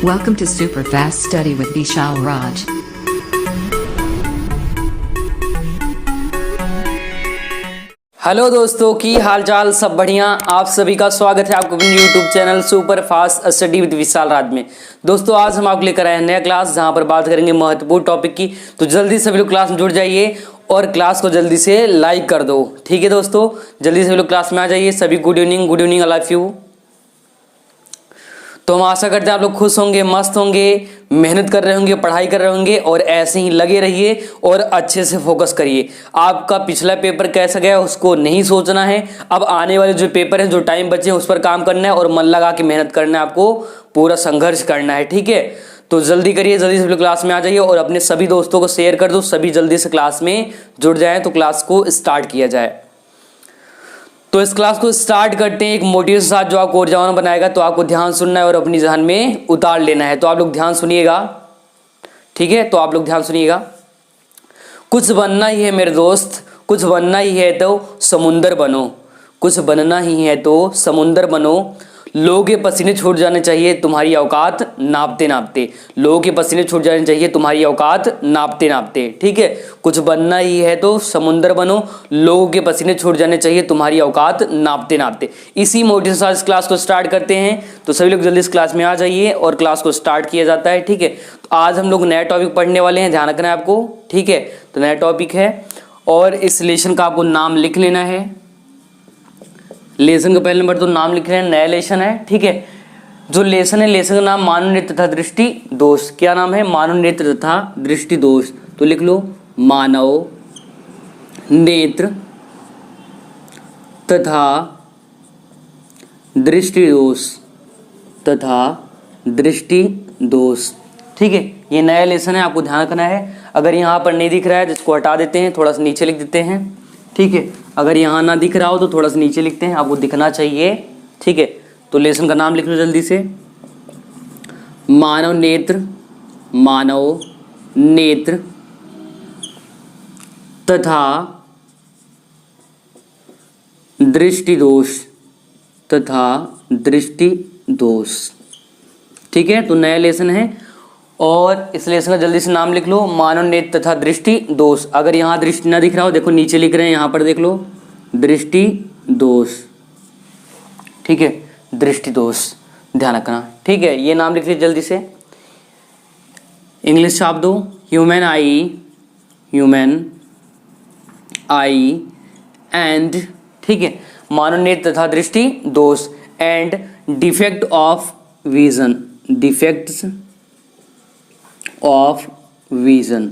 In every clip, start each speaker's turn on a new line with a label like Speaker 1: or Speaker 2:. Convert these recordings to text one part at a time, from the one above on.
Speaker 1: Welcome to Super Fast Study with Vishal Raj.
Speaker 2: Hello दोस्तों, की हाल चाल सब बढ़िया। आप सभी का स्वागत है आपको अपने YouTube channel super fast study with Vishal Raj में। दोस्तों आज हम आपको लेकर आए हैं नया क्लास जहां पर बात करेंगे महत्वपूर्ण टॉपिक की। तो जल्दी सभी लोग क्लास में जुड़ जाइए और क्लास को जल्दी से लाइक कर दो। ठीक है दोस्तों, जल्दी से सभी लोग क्लास में आ जाइए। सभी good evening I love you. तो हम आशा करते हैं आप लोग खुश होंगे, मस्त होंगे, मेहनत कर रहे होंगे, पढ़ाई कर रहे होंगे और ऐसे ही लगे रहिए और अच्छे से फोकस करिए। आपका पिछला पेपर कैसा गया उसको नहीं सोचना है। अब आने वाले जो पेपर हैं, जो टाइम बचे हैं उस पर काम करना है और मन लगा के मेहनत करना है, आपको पूरा संघर्ष करना है। ठीक है, तो जल्दी करिए, जल्दी से क्लास में आ जाइए और अपने सभी दोस्तों को शेयर कर दो। सभी जल्दी से क्लास में जुड़ जाए तो क्लास को स्टार्ट किया जाए। तो इस क्लास को स्टार्ट करते हैं एक मोटिवेशन के साथ जो आपको ऊर्जावान बनाएगा। तो आपको ध्यान सुनना है और अपनी जहन में उतार लेना है। तो आप लोग ध्यान सुनिएगा, ठीक है। तो आप लोग ध्यान सुनिएगा। कुछ बनना ही है मेरे दोस्त, कुछ बनना ही है तो समुंदर बनो, कुछ बनना ही है तो समुंदर बनो। लोगों के पसीने छूट जाने चाहिए तुम्हारी औकात नापते नापते, लोगों के पसीने छूट जाने चाहिए तुम्हारी औकात नापते नापते। ठीक है, कुछ बनना ही है तो समुंदर बनो, लोगों के पसीने छूट जाने चाहिए तुम्हारी औकात नापते नापते। इसी मोटिवेशन के साथ इस क्लास को स्टार्ट करते हैं। तो सभी लोग जल्दी इस क्लास में आ जाइए और क्लास को स्टार्ट किया जाता है। ठीक है, तो आज हम लोग नया टॉपिक पढ़ने वाले हैं, ध्यान रखना है आपको। ठीक है, तो नया टॉपिक है और इस लेसन का आपको नाम लिख लेना है। लेसन का पहले नंबर तो नाम लिख रहे हैं, नया लेसन है। ठीक है, जो लेसन है, लेसन का नाम मानव नेत्र तथा दृष्टि दोष। क्या नाम है? मानव नेत्र तथा दृष्टि दोष। तो लिख लो मानव नेत्र तथा दृष्टि दोष, तथा दृष्टि दोष। ठीक है, ये नया लेसन है, आपको ध्यान रखना है। अगर यहाँ पर नहीं दिख रहा है तो इसको हटा देते हैं, थोड़ा सा नीचे लिख देते हैं। ठीक है, अगर यहाँ ना दिख रहा हो तो थोड़ा सा नीचे लिखते हैं, आपको दिखना चाहिए। ठीक है, तो लेसन का नाम लिख लो जल्दी से। मानव नेत्र, मानव नेत्र तथा दृष्टि दोष, तथा दृष्टि दोष। ठीक है, तो नया लेसन है और इस लेसन का जल्दी से नाम लिख लो, मानव नेत्र तथा दृष्टि दोष। अगर यहाँ दृष्टि ना दिख रहा हो, देखो नीचे लिख रहे हैं, यहाँ पर देख लो दृष्टि दोष। ठीक है, दृष्टि दोष ध्यान रखना। ठीक है, ये नाम लिख लीजिए जल्दी से। इंग्लिश छाप दो, human I, human eye and, ठीक है, मानव नेत्र तथा दृष्टि दोष and defect of vision, defects of vision.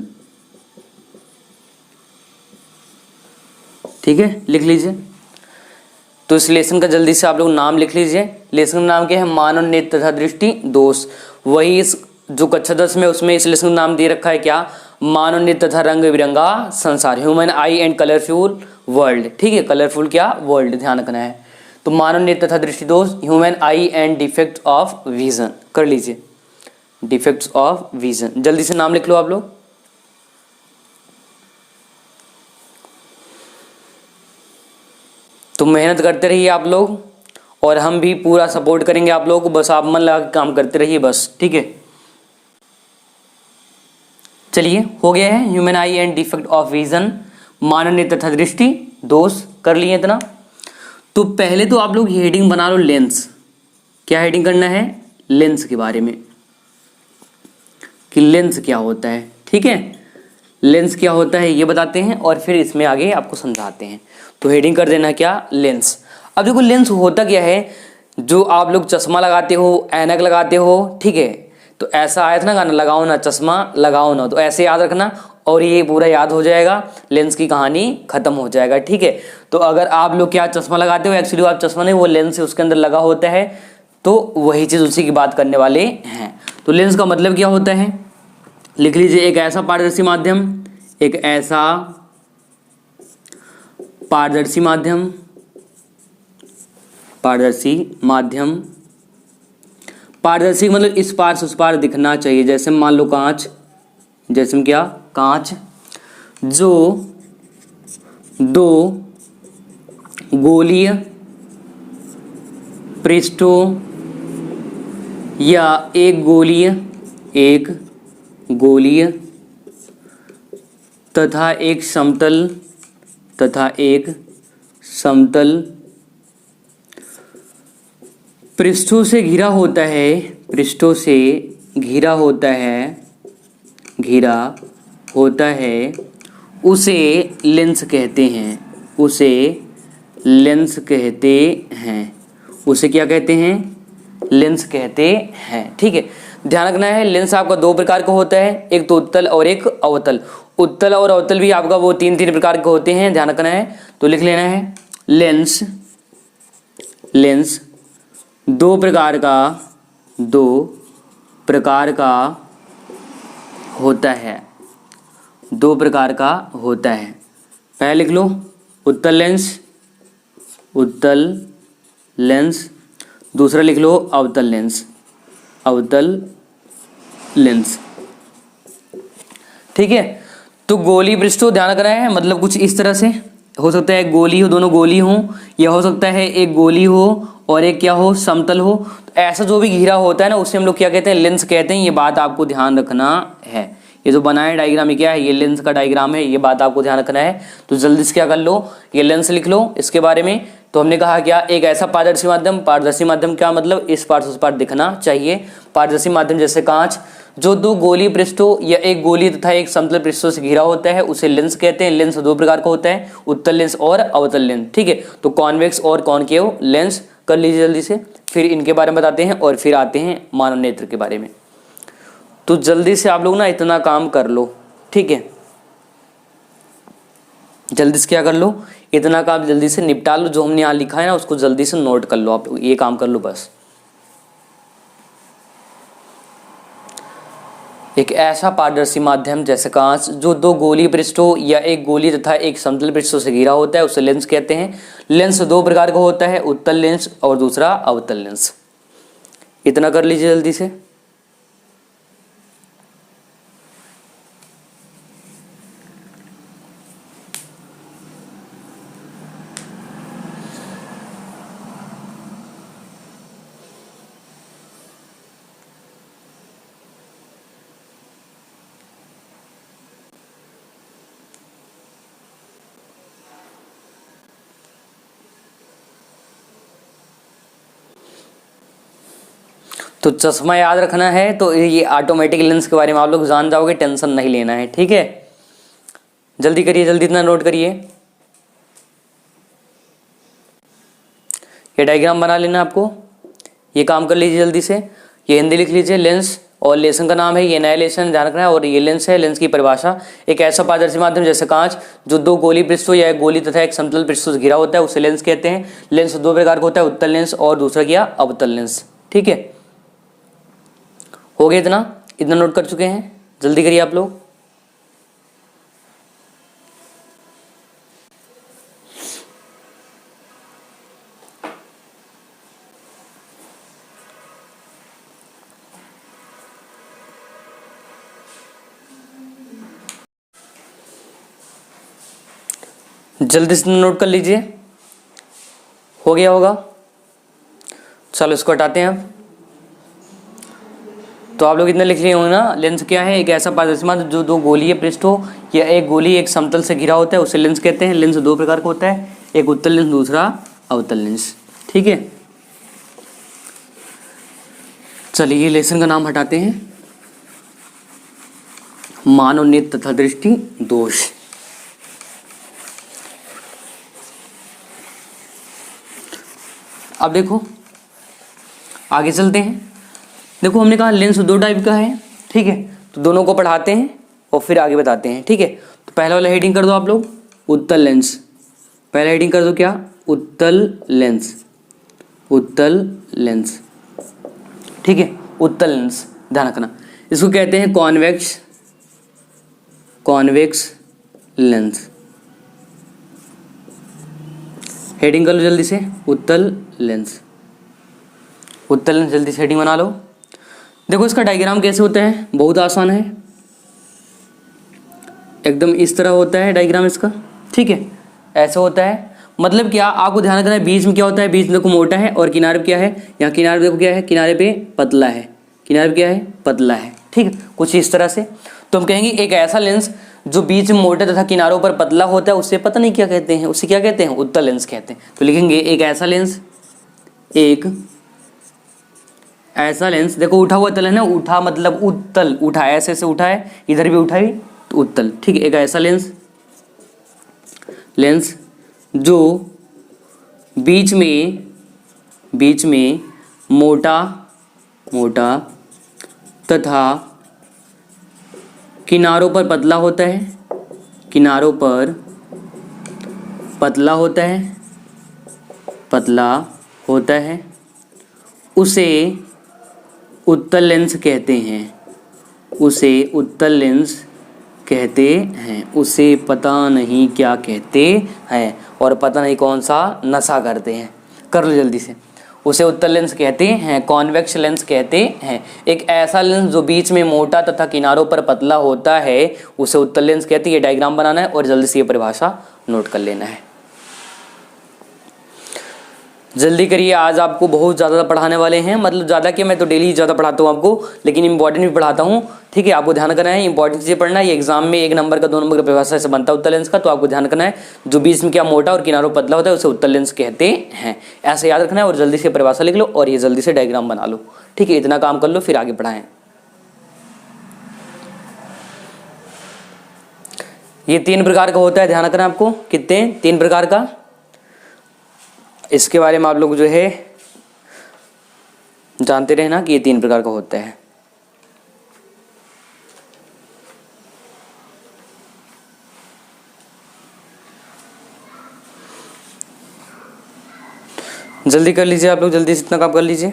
Speaker 2: ठीक है, लिख लीजिए। तो इस लेसन का जल्दी से आप लोग नाम लिख लीजिए। लेसन का नाम क्या है? मानव नेत्र तथा दृष्टि दोष। वही इस जो कक्षा 10 में उसमें इस लेसन का नाम दे रखा है क्या? मानव नेत्र तथा रंग बिरंगा संसार, human eye and colourful world. ठीक है, कलरफुल क्या? वर्ल्ड, ध्यान रखना है। तो मानव नेत्र तथा दृष्टि दोष, human eye and defect of vision कर लीजिए, डिफेक्ट्स ऑफ विजन। जल्दी से नाम लिख लो आप लोग। तो मेहनत करते रहिए आप लोग और हम भी पूरा सपोर्ट करेंगे आप लोगों को। बस आप मन लगा के काम करते रहिए बस। ठीक है, चलिए हो गया है। Human eye and defect of vision, मानव नेत्र तथा दृष्टि दोष कर लिए इतना। तो पहले तो आप लोग हेडिंग बना लो लेंस। क्या हेडिंग करना है? लेंस के बारे में, कि लेंस क्या होता है। ठीक है, लेंस क्या होता है ये बताते हैं और फिर इसमें आगे आपको समझाते हैं। तो हेडिंग कर देना क्या? लेंस। अब देखो लेंस होता क्या है, जो आप लोग चश्मा लगाते हो, ऐनक लगाते हो, ठीक है, तो ऐसा आया था ना गाना, लगाओ ना चश्मा लगाओ ना, तो ऐसे याद रखना और ये पूरा याद हो जाएगा, लेंस की कहानी खत्म हो जाएगा। ठीक है, तो अगर आप लोग क्या चश्मा लगाते हो, एक्चुअली आप चश्मा नहीं, वो लेंस है उसके अंदर लगा होता है, तो वही चीज उसी की बात करने वाले हैं। तो लेंस का मतलब क्या होता है? लिख लीजिए, एक ऐसा पारदर्शी माध्यम, एक ऐसा पारदर्शी माध्यम, पारदर्शी माध्यम, पारदर्शी मतलब इस पार से उस पार दिखना चाहिए। जैसे मान लो कांच, जैसे क्या? कांच, जो दो गोलीय पृष्ठों या एक गोलीय तथा एक समतल पृष्ठों से घिरा होता है उसे लेंस कहते हैं। उसे क्या कहते हैं? लेंस कहते हैं। ठीक है, ध्यान रखना है लेंस आपका दो प्रकार का होता है, एक तो उत्तल और एक अवतल। उत्तल और अवतल भी आपका वो तीन प्रकार के होते हैं, ध्यान रखना है। तो लिख लेना है लेंस दो प्रकार का होता है। पहले लिख लो उत्तल लेंस, दूसरा लिख लो अवतल लेंस। ठीक है, तो गोली पृष्ठों ध्यान रखना है, मतलब कुछ इस तरह से हो सकता है गोली हो, दोनों गोली हो, या हो सकता है एक गोली हो और एक क्या हो, समतल हो। तो ऐसा जो भी घिरा होता है ना उसे हम लोग क्या कहते हैं? लेंस कहते हैं। ये बात आपको ध्यान रखना है। ये जो बना है डायग्राम, ये क्या है? ये लेंस का डायग्राम है, ये बात आपको ध्यान रखना है। तो जल्दी से क्या कर लो, ये लेंस लिख लो इसके बारे में। तो हमने कहा क्या, एक ऐसा पारदर्शी माध्यम क्या मतलब, इस पार से उस पार दिखना चाहिए। पारदर्शी माध्यम जैसे कांच, जो दो गोली पृष्ठों या एक गोली तथा एक समतल पृष्ठों से घिरा होता है उसे लेंस कहते हैं। लेंस दो प्रकार का होता है, उत्तल लेंस और अवतल लेंस। ठीक है, तो कॉन्वेक्स और कॉनकेव लेंस कर लीजिए जल्दी से, फिर इनके बारे में बताते हैं और फिर आते हैं मानव नेत्र के बारे में। तो जल्दी से आप लोग ना इतना काम कर लो, ठीक है, जल्दी से क्या कर लो, इतना काम जल्दी से निपटा लो। जो हमने यहाँ लिखा है ना उसको जल्दी से नोट कर लो, आप लोग ये काम कर लो बस। एक ऐसा पारदर्शी माध्यम जैसे कांच जो दो गोली पृष्ठों या एक गोली तथा एक समतल पृष्ठों से घिरा होता है उसे लेंस कहते हैं। लेंस दो प्रकार का होता है, उत्तल लेंस और दूसरा अवतल लेंस। इतना कर लीजिए जल्दी से। तो चश्मा याद रखना है, तो ये ऑटोमेटिक लेंस के बारे में आप लोग जान जाओगे, टेंशन नहीं लेना है। ठीक है, जल्दी करिए, जल्दी इतना नोट करिए। ये डायग्राम बना लेना आपको, ये काम कर लीजिए जल्दी से। ये हिंदी लिख लीजिए, लेंस, और लेसन का नाम है, ये नया लेसन ध्यान रखना है। और ये लेंस है, लेंस की परिभाषा, एक ऐसा पारदर्शी माध्यम जैसे कांच जो दो गोली पृष्ठों या एक गोली तथा एक समतल पृष्ठों से घिरा होता है उसे लेंस कहते हैं। लेंस दो प्रकार का होता है, उत्तल लेंस और दूसरा क्या, अवतल लेंस। ठीक है, हो गया इतना नोट कर चुके हैं, जल्दी करिए आप लोग। जल्दी से नोट कर लीजिए, हो गया होगा। चलो इसको हटाते हैं अब। तो आप लोग इतने लिख लिए होंगे ना, लेंस क्या है, एक ऐसा पारदर्शी माध्यम जो दो गोलीय पृष्ठों या एक गोली एक समतल से घिरा होता है उसे लेंस कहते हैं। लेंस दो प्रकार का होता है, एक उत्तल लेंस दूसरा अवतल लेंस। ठीक है, चलिए लेसन का नाम हटाते हैं, मानव नेत्र तथा दृष्टि दोष। अब देखो आगे चलते हैं। देखो हमने कहा लेंस दो टाइप का है, ठीक है, तो दोनों को पढ़ाते हैं और फिर आगे बताते हैं। ठीक है, तो पहला वाला हेडिंग कर दो आप लोग, उत्तल लेंस। पहला हेडिंग कर दो क्या, उत्तल लेंस, उत्तल लेंस। ठीक है, उत्तल लेंस ध्यान रखना, इसको कहते हैं कॉन्वेक्स लेंस। हेडिंग कर लो जल्दी से, उत्तल लेंस। उत्तल लेंस जल्दी से हेडिंग बना लो। देखो इसका डायग्राम कैसे होता है, बहुत आसान है, एकदम इस तरह होता है डायग्राम इसका। ठीक है, ऐसा होता है, मतलब क्या आपको ध्यान रखना है, बीच में क्या होता है, बीच में देखो मोटा है और किनारे पे क्या है, यहाँ किनारे देखो क्या है, किनारे पे पतला है। किनारा क्या है, पतला है। ठीक है, कुछ इस तरह से। तो हम कहेंगे एक ऐसा लेंस जो बीच में मोटा तथा किनारों पर पतला होता है उसे पता नहीं क्या कहते हैं, उसे क्या कहते हैं, उत्तल लेंस कहते हैं। तो लिखेंगे एक ऐसा लेंस, एक ऐसा लेंस, देखो उठा हुआ तल है ना, उठा मतलब उत्तल, उठा ऐसे से उठा है, इधर भी उठा है तो उत्तल। ठीक है, एक ऐसा लेंस, लेंस जो बीच में मोटा तथा किनारों पर पतला होता है, किनारों पर पतला होता है, उसे उत्तल लेंस कहते हैं, उसे उत्तल लेंस कहते हैं। उसे पता नहीं क्या कहते हैं और पता नहीं कौन सा नशा करते हैं। कर लो जल्दी से। उसे उत्तल लेंस कहते हैं, कॉन्वेक्स लेंस कहते हैं। एक ऐसा लेंस जो बीच में मोटा तथा किनारों पर पतला होता है उसे उत्तल लेंस कहते हैं। ये डायग्राम बनाना है और जल्दी से ये परिभाषा नोट कर लेना है। जल्दी करिए, आज आपको बहुत ज़्यादा पढ़ाने वाले हैं, मतलब ज़्यादा कि मैं तो डेली ज़्यादा पढ़ाता हूँ आपको, लेकिन इंपॉर्टेंट भी पढ़ाता हूँ। ठीक है, आपको ध्यान करना है, इंपॉर्टेंट चीज़ें पढ़ना है। ये एग्जाम में 1 नंबर का 2 नंबर का परिभाषा से बनता है उत्तल लेंस का, तो आपको ध्यान करना है जो बीच में क्या मोटा और किनारों पतला होता है उसे उत्तल लेंस कहते हैं। ऐसे याद रखना है और जल्दी से परिभाषा लिख लो और ये जल्दी से डायग्राम बना लो। ठीक है, इतना काम कर लो फिर आगे पढ़ाएं। ये 3 प्रकार का होता है, ध्यान रखना आपको। कितने? 3 प्रकार का। इसके बारे में आप लोग जो है जानते रहना कि ये 3 प्रकार का होता है। जल्दी कर लीजिए आप लोग, जल्दी से इतना काम कर लीजिए।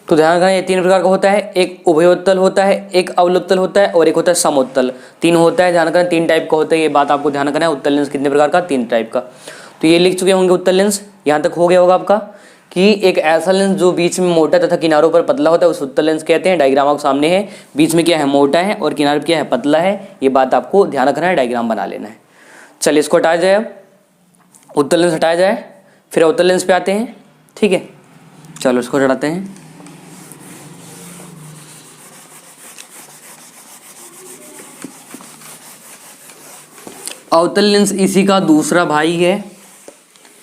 Speaker 2: तो ध्यान रखना ये 3 प्रकार का होता है। एक उभयोत्तल होता है, एक अवलोत्तल होता है और एक होता है समोत्तल। 3 होता है, ध्यान रखना 3 टाइप का होता है, ये बात आपको ध्यान रखना है। उत्तल लेंस कितने प्रकार का? 3 टाइप का। तो ये लिख चुके होंगे उत्तल लेंस, यहाँ तक हो गया होगा आपका कि एक ऐसा लेंस जो बीच में मोटा तथा किनारों पर पतला होता है उस उत्तल लेंस कहते हैं। डायग्राम आपके सामने है, बीच में क्या है, मोटा है और किनारे क्या है, पतला है। ये बात आपको ध्यान रखना है, डायग्राम बना लेना है। चलिए इसको हटाया जाए, अब उत्तल लेंस हटाया जाए, फिर अवतल लेंस पे आते हैं। ठीक है, चलो इसको हटाते हैं। अवतल लेंस इसी का दूसरा भाई है।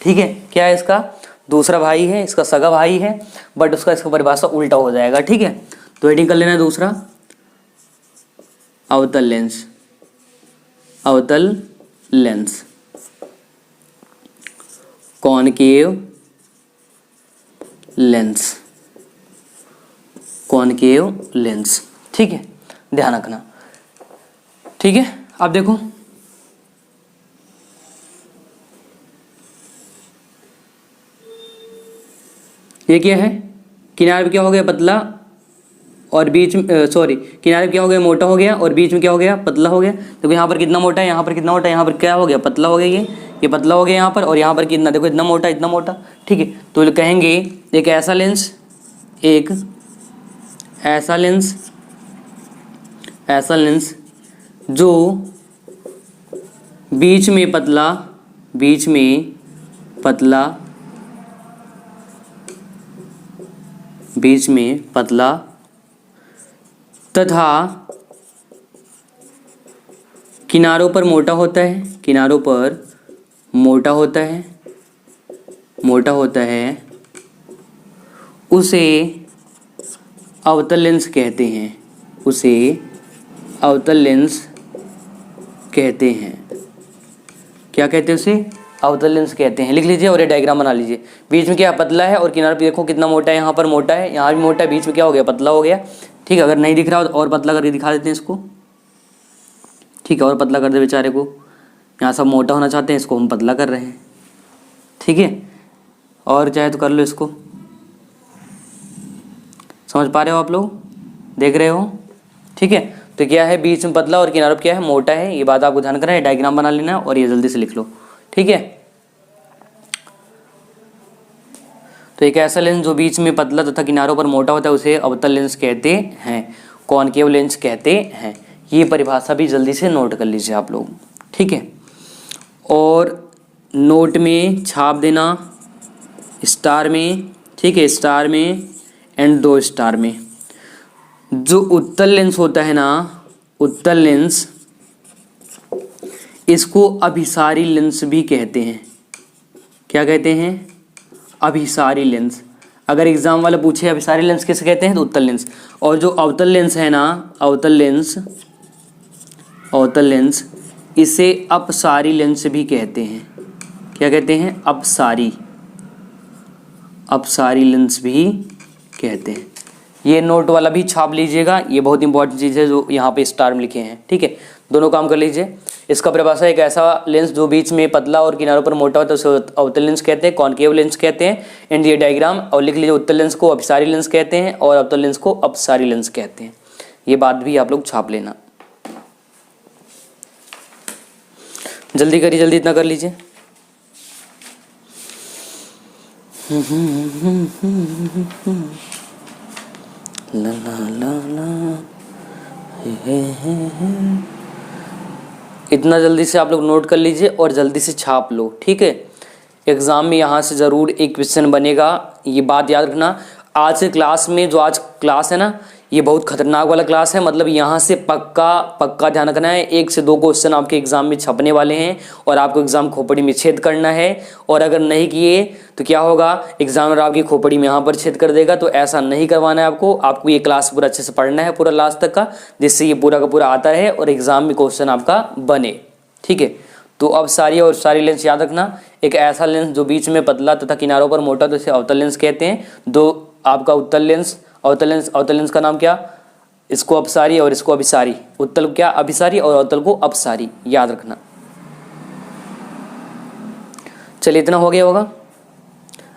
Speaker 2: ठीक है, क्या है इसका दूसरा भाई है, इसका सगा भाई है, बट उसका इसका परिभाषा उल्टा हो जाएगा। ठीक है, तो हेडिंग कर लेना है दूसरा, अवतल लेंस। अवतल lens, concave lens, concave lens. ठीक है, ध्यान रखना। ठीक है, अब देखो ये क्या है, किनारे पे क्या हो गया, पतला, और बीच में किनारे पे क्या हो गया, मोटा हो गया, और बीच में क्या हो गया, पतला हो गया। देखो यहाँ पर कितना मोटा है, यहाँ पर कितना मोटा है, यहाँ पर क्या हो गया, पतला हो गया। ये पतला हो गया यहाँ पर, और यहाँ पर कितना, देखो इतना मोटा इतना मोटा। ठीक है, तो कहेंगे एक ऐसा लेंस, एक ऐसा लेंस, ऐसा लेंस जो बीच में पतला, बीच में पतला, बीच में पतला तथा किनारों पर मोटा होता है, किनारों पर मोटा होता है, मोटा होता है, उसे अवतल लेंस कहते हैं, उसे अवतल लेंस कहते हैं। क्या कहते हैं उसे, अवतल लेंस कहते हैं। लिख लीजिए और ये डायग्राम बना लीजिए। बीच में क्या पतला है और किनारे पे देखो कितना मोटा है, यहाँ पर मोटा है, यहाँ भी मोटा है, बीच में क्या हो गया, पतला हो गया। ठीक है, अगर नहीं दिख रहा हो तो और पतला करके दिखा देते हैं इसको। ठीक है, और पतला कर दे बेचारे को, यहाँ सब मोटा होना चाहते हैं, इसको हम पतला कर रहे हैं। ठीक है, और चाहे तो कर लो इसको। समझ पा रहे हो आप लोग, देख रहे हो? ठीक है, तो क्या है, बीच में पतला और किनारों पे क्या है, मोटा है। ये बात आपको ध्यान करना है, डायग्राम बना लेना है और ये जल्दी से लिख लो। ठीक है, तो एक ऐसा लेंस जो बीच में पतला तथा किनारों पर मोटा होता है उसे अवतल लेंस कहते हैं, कॉनकेव लेंस कहते हैं। ये परिभाषा भी जल्दी से नोट कर लीजिए आप लोग, ठीक है। और नोट में छाप देना स्टार में, ठीक है, स्टार में एंड 2 स्टार में। जो उत्तल लेंस होता है ना, उत्तल लेंस, इसको अभिसारी लेंस भी कहते हैं। क्या कहते हैं? अभिसारी लेंस। अगर एग्जाम वाला पूछे अभिसारी लेंस किसे कहते हैं तो उत्तल लेंस। और जो अवतल लेंस है ना, अवतल लेंस इसे अपसारी लेंस भी कहते हैं। क्या कहते हैं? अपसारी लेंस भी कहते हैं। ये नोट वाला भी छाप लीजिएगा, ये बहुत इंपॉर्टेंट चीज़ है जो यहाँ पे स्टार में लिखे हैं, ठीक है। दोनों काम कर लीजिए। इसका परिभाषा एक ऐसा लेंस जो बीच में पतला और किनारों पर मोटा होता है उसे अवतल लेंस कहते हैं, कॉनकेव लेंस कहते हैं। एंड ये डायग्राम और लिख लीजिए, उत्तल लेंस को अभिसारी लेंस कहते हैं और अवतल लेंस को अपसारी लेंस कहते हैं। ये बात भी आप लोग छाप लेना। जल्दी करिए, जल्दी इतना कर लीजिए। ला ला ला ला इतना जल्दी से आप लोग नोट कर लीजिए और जल्दी से छाप लो, ठीक है। एग्ज़ाम में यहाँ से ज़रूर एक क्वेश्चन बनेगा, ये बात याद रखना। आज के क्लास में जो आज क्लास है ना, ये बहुत खतरनाक वाला क्लास है। मतलब यहाँ से पक्का ध्यान रखना है, 1 से 2 क्वेश्चन आपके एग्जाम में छपने वाले हैं और आपको एग्जाम खोपड़ी में छेद करना है। और अगर नहीं किए तो क्या होगा, एग्जामिनर आपकी खोपड़ी में यहाँ पर छेद कर देगा। तो ऐसा नहीं करवाना है आपको ये क्लास पूरा अच्छे से पढ़ना है, पूरा लास्ट तक का, जिससे ये पूरा का पूरा आता रहे और एग्जाम में क्वेश्चन आपका बने, ठीक है। तो अब सारी और सारी लेंस याद रखना। एक ऐसा लेंस जो बीच में पतला तथा किनारों पर मोटा तो इसे अवतल लेंस कहते हैं। दो आपका उत्तल लेंस, अवतल लेंस का नाम क्या, इसको अपसारी और इसको अभिसारी। उत्तल क्या, अभिसारी, और अवतल को अपसारी, याद रखना। चलिए इतना हो गया होगा।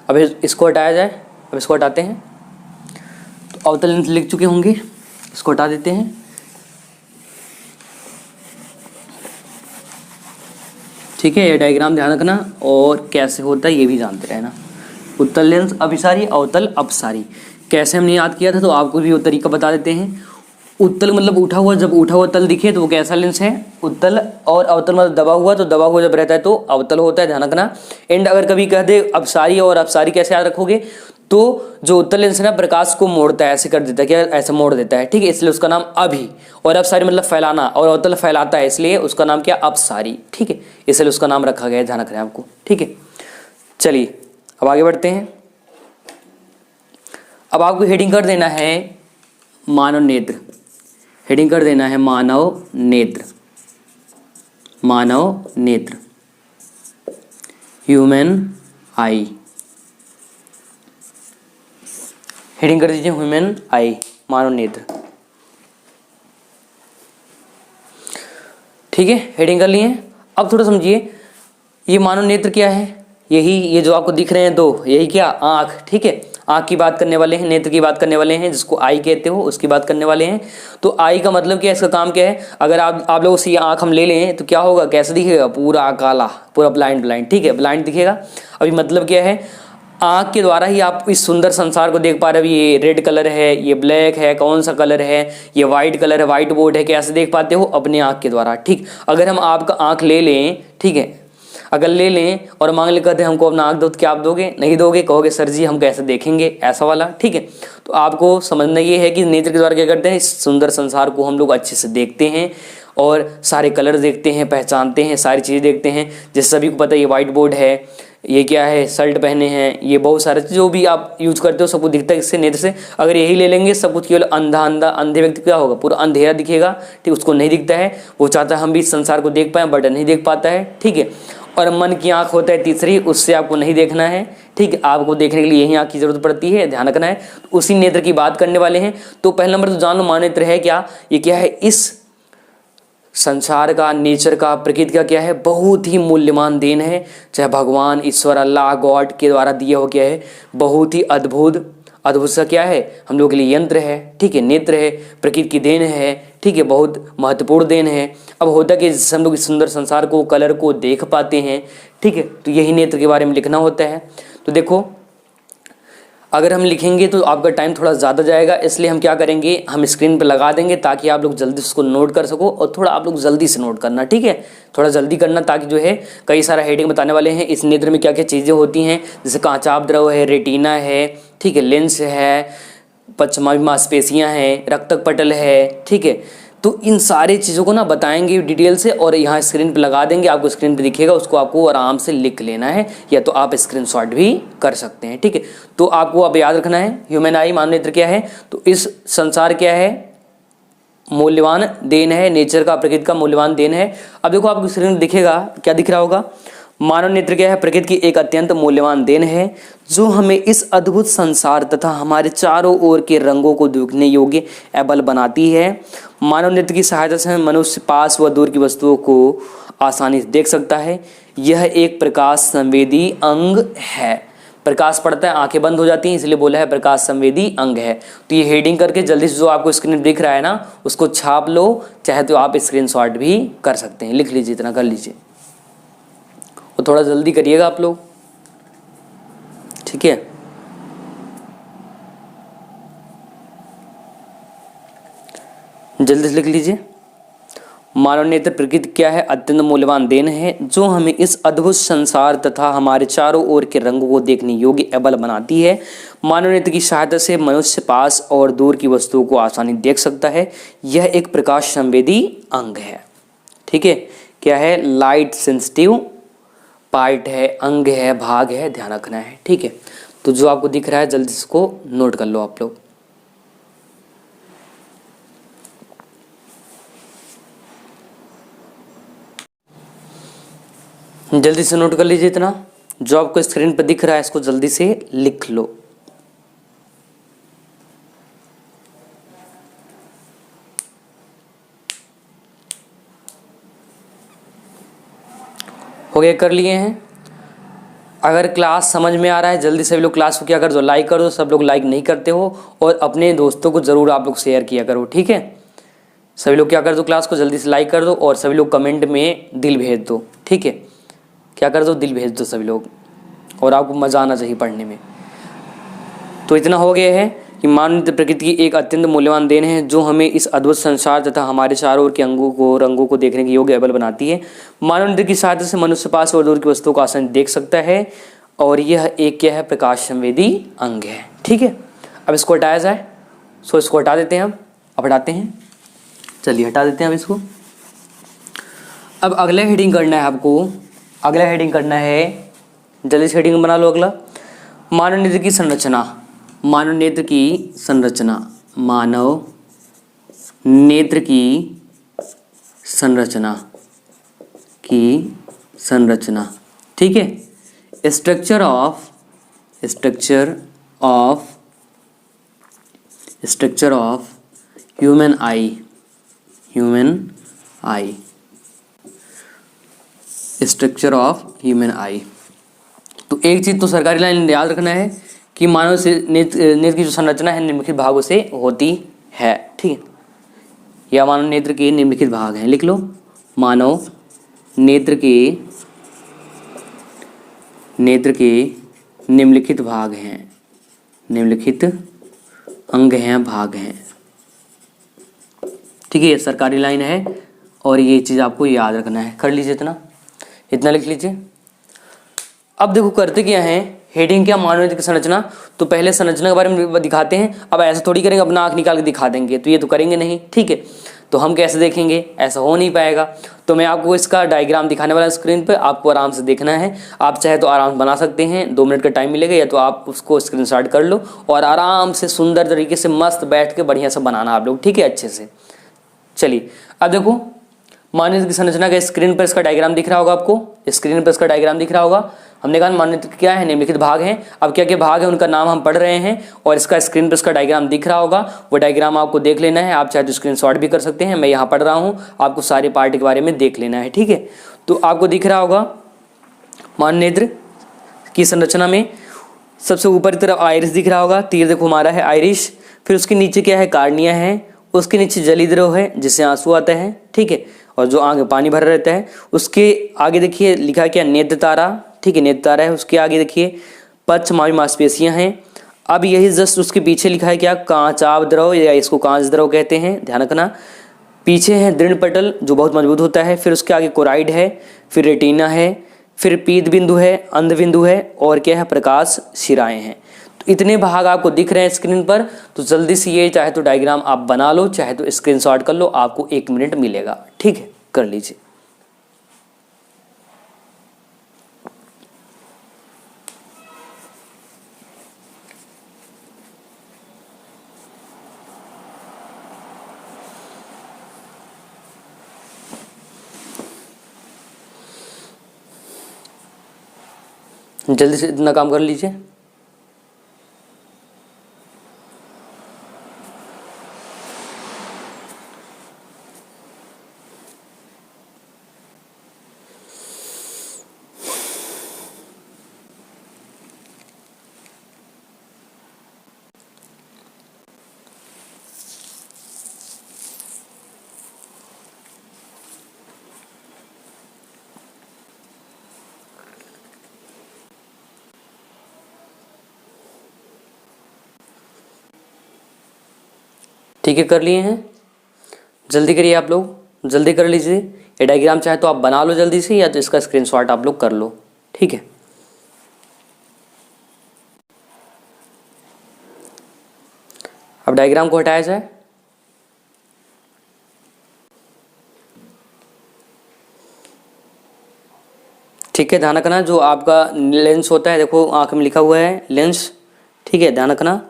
Speaker 2: अब इसको हटाया जाए, अब इसको हटाते हैं। तो अवतल लेंस लिख चुके होंगे, इसको हटा देते हैं। ठीक है, ये डायग्राम ध्यान रखना और कैसे होता है ये भी जानते रहना। उत्तल लेंस अभिसारी, अवतल अपसारी। कैसे हमने याद किया था तो आपको भी वो तरीका बता देते हैं। उत्तल मतलब उठा हुआ, जब उठा हुआ तल दिखे तो वो कैसा लेंस है, उत्तल। और अवतल मतलब दबा हुआ, तो दबा हुआ जब रहता है तो अवतल होता है, ध्यान रखना। एंड अगर कभी कह दे अपसारी और अपसारी, कैसे याद रखोगे, तो जो उत्तल लेंस है ना प्रकाश को मोड़ता है, ऐसे कर देता है, क्या ऐसे मोड़ देता है, ठीक है, इसलिए उसका नाम अभि। और अपसारी मतलब फैलाना, और अवतल फैलाता है, इसलिए उसका नाम क्या, अपसारी, ठीक है, इसलिए उसका नाम रखा गया है, ध्यान रखना है आपको, ठीक है। चलिए अब आगे बढ़ते हैं। अब आपको हेडिंग कर देना है मानव नेत्र। हेडिंग कर देना है मानव नेत्र, मानव नेत्र, ह्यूमन आई। हेडिंग कर दीजिए ह्यूमन आई, मानव नेत्र, ठीक है। हेडिंग कर लिए। अब थोड़ा समझिए, ये मानव नेत्र क्या है, यही ये जो आपको दिख रहे हैं दो, यही क्या, आँख, ठीक है। आँख की बात करने वाले हैं, नेत्र की बात करने वाले हैं, जिसको आई कहते हो उसकी बात करने वाले हैं। तो आई का मतलब क्या है, इसका काम क्या है। अगर आप लोगों से ये आँख हम ले लें तो क्या होगा, कैसे दिखेगा, पूरा काला, पूरा ब्लाइंड, ठीक है, ब्लाइंड दिखेगा। अभी मतलब क्या है, आँख के द्वारा ही आप इस सुंदर संसार को देख पा रहे हो। ये रेड कलर है, ये ब्लैक है, कौन सा कलर है, ये वाइट कलर है, वाइट बोर्ड है, कैसे देख पाते हो, अपने आँख के द्वारा, ठीक। अगर हम आपका आँख ले लें, ठीक है, अगर ले लें और मांग ले कहते हैं हमको अपना आँख दो, तो क्या आप दोगे, नहीं दोगे, कहोगे सर जी हम कैसे देखेंगे, ऐसा वाला, ठीक है। तो आपको समझना ये है कि नेत्र के द्वारा क्या करते हैं, इस सुंदर संसार को हम लोग अच्छे से देखते हैं और सारे कलर देखते हैं, पहचानते हैं, सारी चीज़ें देखते हैं। जैसे सभी को पता है ये वाइट बोर्ड है, ये क्या है, शर्ट पहने हैं, ये बहुत सारे जो भी आप यूज करते हो सब कुछ दिखता है इससे, नेत्र से। अगर यही ले लेंगे सब कुछ, केवल अंधे व्यक्ति क्या होगा, पूरा अंधेरा दिखेगा, ठीक, उसको नहीं दिखता है। वो चाहता है हम भी इस संसार को देख पाएँ बट नहीं देख पाता है, ठीक है। और मन की आँख होता है तीसरी, उससे आपको नहीं देखना है, ठीक है, आपको देखने के लिए यही आँख की जरूरत पड़ती है, ध्यान रखना है। तो उसी नेत्र की बात करने वाले हैं। तो पहला नंबर तो जान लो, मानव नेत्र है क्या, ये क्या है, इस संसार का, नेचर का, प्रकृति का क्या है, बहुत ही मूल्यवान देन है। चाहे भगवान, ईश्वर, अल्लाह, गॉड के द्वारा दिया हो, क्या है, बहुत ही अद्भुत सा क्या है, हम लोगों के लिए यंत्र है, ठीक है, नेत्र है, प्रकृति की देन है, ठीक है, बहुत महत्वपूर्ण देन है। अब होता कि जिससे हम लोग इस सुंदर संसार को, कलर को देख पाते हैं, ठीक है, तो यही नेत्र के बारे में लिखना होता है। तो देखो अगर हम लिखेंगे तो आपका टाइम थोड़ा ज़्यादा जाएगा, इसलिए हम क्या करेंगे, हम स्क्रीन पे लगा देंगे ताकि आप लोग जल्दी उसको नोट कर सको। और थोड़ा आप लोग जल्दी से नोट करना, ठीक है, थोड़ा जल्दी करना, ताकि जो है कई सारा हेडिंग बताने वाले हैं। इस नेत्र में क्या क्या चीज़ें होती हैं, जैसे कांचाप द्रव है, रेटिना है, ठीक है, लेंस है, पश्चिमी मांसपेशियाँ हैं, रक्तक पटल है, ठीक है। तो इन सारी चीज़ों को ना बताएंगे डिटेल से और यहाँ स्क्रीन पे लगा देंगे, आपको स्क्रीन पे दिखेगा, उसको आपको आराम से लिख लेना है, या तो आप स्क्रीनशॉट भी कर सकते हैं, ठीक है। तो आपको अब याद रखना है ह्यूमन आई मानव नेत्र क्या है, तो इस संसार क्या है, मूल्यवान देन है, नेचर का, प्रकृति का मूल्यवान देन है। अब देखो आपको स्क्रीन दिखेगा, क्या दिख रहा होगा, मानव नेत्र क्या है, प्रकृति की एक अत्यंत मूल्यवान देन है जो हमें इस अद्भुत संसार तथा हमारे चारों ओर के रंगों को देखने योग्य एबल बनाती है। मानव नेत्र की सहायता से मनुष्य पास व दूर की वस्तुओं को आसानी से देख सकता है। यह एक प्रकाश संवेदी अंग है। प्रकाश पड़ता है, आंखें बंद हो जाती हैं, इसलिए बोला है प्रकाश संवेदी अंग है। तो ये हेडिंग करके जल्दी से जो आपको स्क्रीन दिख रहा है ना, उसको छाप लो, चाहे तो आप स्क्रीनशॉट भी कर सकते हैं, लिख लीजिए, इतना कर लीजिए, और थोड़ा जल्दी करिएगा आप लोग, ठीक है। जल्दी से लिख लीजिए। मानव नेत्र प्रकृति क्या है, अत्यंत मूल्यवान देन है जो हमें इस अद्भुत संसार तथा हमारे चारों ओर के रंगों को देखने योग्य एबल बनाती है। मानव नेत्र की सहायता से मनुष्य पास और दूर की वस्तुओं को आसानी देख सकता है। यह एक प्रकाश संवेदी अंग है, ठीक है। क्या है, लाइट सेंसिटिव पार्ट है, अंग है, भाग है, ध्यान रखना है, ठीक है। तो जो आपको दिख रहा है जल्दी इसको नोट कर लो आप लोग। जल्दी से नोट कर लीजिए, इतना जो आपको स्क्रीन पर दिख रहा है इसको जल्दी से लिख लो। हो गया, कर लिए हैं। अगर क्लास समझ में आ रहा है जल्दी सभी लोग क्लास को क्या कर दो, लाइक कर दो। सब लोग लाइक नहीं करते हो, और अपने दोस्तों को ज़रूर आप लोग शेयर किया करो, ठीक है। सभी लोग क्या कर दो, क्लास को जल्दी से लाइक कर दो, और सभी लोग कमेंट में दिल भेज दो, ठीक है। क्या कर दो, दिल भेज दो सभी लोग, और आपको मज़ा आना चाहिए पढ़ने में। तो इतना हो गया है कि मानव नेत्र प्रकृति की एक अत्यंत मूल्यवान देन है जो हमें इस अद्भुत संसार तथा हमारे चारों ओर के रंगों को देखने के योग्य एबल बनाती है। मानव नेत्र की सहायता से मनुष्य पास और दूर की वस्तुओं को आसानी देख सकता है, और यह एक क्या है, प्रकाश संवेदी अंग है, ठीक है। अब इसको हटाया जाए, सो इसको हटा देते हैं हम, अब हटाते हैं, चलिए हटा देते हैं अब इसको। अब अगला हेडिंग करना है आपको, अगला हेडिंग करना है, जल्दी से हेडिंग बना लो अगला, मानव नेत्र की संरचना। मानव नेत्र की संरचना, मानव नेत्र की संरचना ठीक है। Structure of human I, structure of human आई। तो एक चीज़ तो सरकारी लाइन याद रखना है कि मानव नेत्र की जो संरचना है निम्नलिखित भागों से होती है, ठीक है। या मानव नेत्र के निम्नलिखित भाग हैं, लिख लो, मानव नेत्र के निम्नलिखित भाग हैं, निम्नलिखित अंग हैं, भाग हैं, ठीक है। ये सरकारी लाइन है और ये चीज़ आपको याद रखना है, कर लीजिए, इतना लिख लीजिए। अब देखो करते क्या है, हेडिंग क्या, मानव नेत्र की संरचना। तो पहले संरचना के बारे में दिखाते हैं। अब ऐसा थोड़ी करेंगे अपना आँख निकाल के दिखा देंगे, तो ये तो करेंगे नहीं, ठीक है। तो हम कैसे देखेंगे, ऐसा हो नहीं पाएगा। तो मैं आपको इसका डायग्राम दिखाने वाला स्क्रीन पे, आपको आराम से देखना है। आप चाहे तो आराम से बना सकते हैं, 2 मिनट का टाइम मिलेगा, या तो आप उसको स्क्रीनशॉट कर लो और आराम से सुंदर तरीके से मस्त बैठ के बढ़िया से बनाना आप लोग, ठीक है, अच्छे से। चलिए अब देखो मानव नेत्र की संरचना का स्क्रीन पर इसका डायग्राम दिख रहा होगा आपको, स्क्रीन पर इसका डायग्राम दिख रहा होगा। हमने कहा मानव नेत्र क्या है, निम्नलिखित भाग हैं। अब क्या क्या भाग हैं उनका नाम हम पढ़ रहे हैं, और इसका स्क्रीन पर इसका डायग्राम दिख रहा होगा। वो डायग्राम आपको देख लेना है, आप चाहे तो स्क्रीनशॉट भी कर सकते हैं, मैं यहाँ पढ़ रहा हूँ, आपको सारे पार्ट के बारे में देख लेना है, ठीक है। तो आपको दिख रहा होगा मानव नेत्र की संरचना में सबसे ऊपर की तरफ आइरिस दिख रहा होगा, तीर देखो हमारा है आइरिस। फिर उसके नीचे क्या है, कार्निया है। उसके नीचे जलीद्रव है जिससे आंसू आता है, ठीक है, और जो आगे पानी भरा रहता है। उसके आगे देखिए लिखा है क्या, नेत्र तारा, ठीक है, नेत्र तारा है। उसके आगे देखिए पश्चिमी मांसपेशियां हैं। अब यही जस्ट उसके पीछे लिखा है क्या, कांचाव द्रव, या इसको कांच द्रव कहते हैं, ध्यान रखना। पीछे है दृढ़ पटल जो बहुत मजबूत होता है, फिर उसके आगे कोराइड है, फिर रेटिना है, फिर पीत बिंदु है, अंध बिंदु है, और क्या है, प्रकाश शिराएं हैं। तो इतने भाग आपको दिख रहे हैं स्क्रीन पर। तो जल्दी से ये चाहे तो डायग्राम आप बना लो, चाहे तो स्क्रीनशॉट कर लो, आपको 1 मिनट मिलेगा, ठीक है, कर लीजिए। जल्दी से इतना काम कर लीजिए। ठीक है, कर लिए हैं, जल्दी करिए आप लोग, जल्दी कर लीजिए। ये डायग्राम चाहे तो आप बना लो जल्दी से, या तो इसका स्क्रीनशॉट आप लोग कर लो, ठीक है। अब डायग्राम को हटाया जाए। ठीक है, ध्यान रखना, जो आपका लेंस होता है, देखो आंख में लिखा हुआ है लेंस, ठीक है, ध्यान रखना।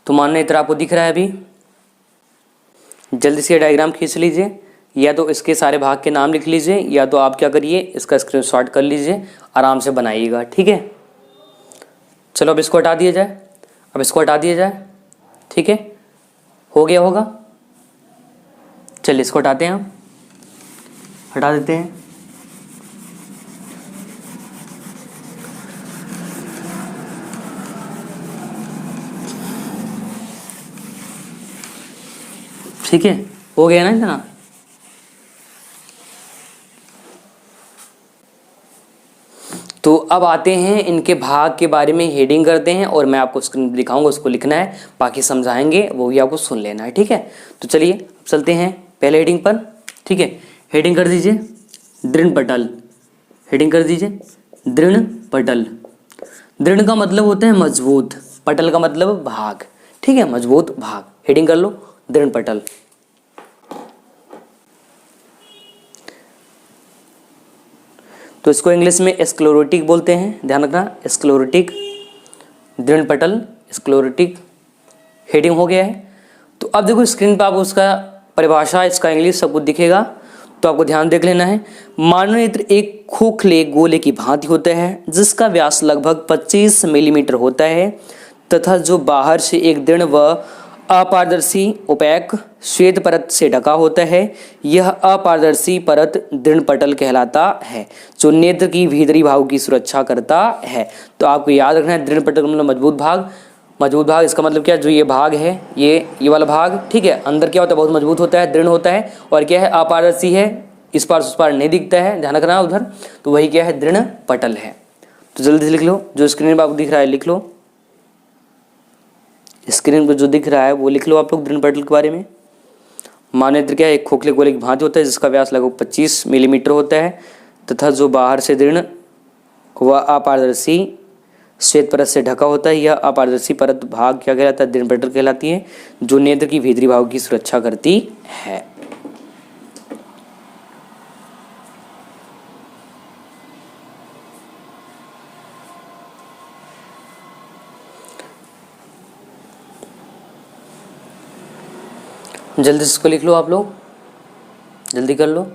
Speaker 2: तो मानने इतना आपको दिख रहा है अभी। जल्दी से डायग्राम खींच लीजिए, या तो इसके सारे भाग के नाम लिख लीजिए, या तो आप क्या करिए, इसका स्क्रीनशॉट कर लीजिए, आराम से बनाइएगा, ठीक है। चलो अब इसको हटा दिया जाए, अब इसको हटा दिया जाए, ठीक है, हो गया होगा। चलिए इसको हटाते हैं, हम हटा देते हैं। ठीक है, हो गया ना इतना। तो अब आते हैं इनके भाग के बारे में, हेडिंग करते हैं, और मैं आपको स्क्रीन पर दिखाऊंगा, उसको लिखना है, बाकी समझाएंगे, वो भी आपको सुन लेना है, ठीक है। तो चलिए अब चलते हैं पहले हेडिंग पर, ठीक है। हेडिंग कर दीजिए दृढ़ पटल, हेडिंग कर दीजिए दृढ़ पटल। दृढ़ का मतलब होता है मजबूत, पटल का मतलब भाग, ठीक है, मजबूत भाग। हेडिंग कर लो दृढ़ पटल। तो इसको इंग्लिश में स्क्लेरोटिक बोलते हैं, ध्यान रखना, स्क्लेरोटिक, दृढ़ पटल, स्क्लेरोटिक। हेडिंग हो गया है। तो अब देखो स्क्रीन पर आपको उसका परिभाषा, इसका इंग्लिश सब कुछ दिखेगा, तो आपको ध्यान देख लेना है। मानव नेत्र एक खोखले गोले की भांति होता है, जिसका व्यास लगभग 25 मिलीमीटर होता है, तथा जो बाहर से एक दृढ़ व अपारदर्शी ओपैक श्वेत परत से ढका होता है। यह अपारदर्शी परत दृढ़ पटल कहलाता है, जो नेत्र की भीतरी भागों की सुरक्षा करता है। तो आपको याद रखना है, दृढ़ पटल मतलब मजबूत भाग। मजबूत भाग इसका मतलब क्या, जो ये भाग है, ये वाला भाग, ठीक है, अंदर क्या होता है, बहुत मजबूत होता है, दृढ़ होता है, और क्या है, अपारदर्शी है, इस पार उस पार नहीं दिखता है, ध्यान रखना उधर। तो वही क्या है, दृढ़ पटल है। तो जल्दी से लिख लो, जो स्क्रीन पर आपको दिख रहा है लिख लो, स्क्रीन पर जो दिख रहा है वो लिख लो आप लोग दृढ़ पटल के बारे में। मानव क्या है, एक खोखले गोले की भांति होता है, जिसका व्यास लगभग 25 मिलीमीटर होता है, तथा जो बाहर से दृढ़ व अपारदर्शी श्वेत परत से ढका होता है। यह अपारदर्शी परत भाग क्या कहलाता है, दृढ़ पटल कहलाती है, जो नेत्र की भीतरी भागों की सुरक्षा करती है। जल्दी से इसको लिख लो आप लोग, जल्दी कर लो।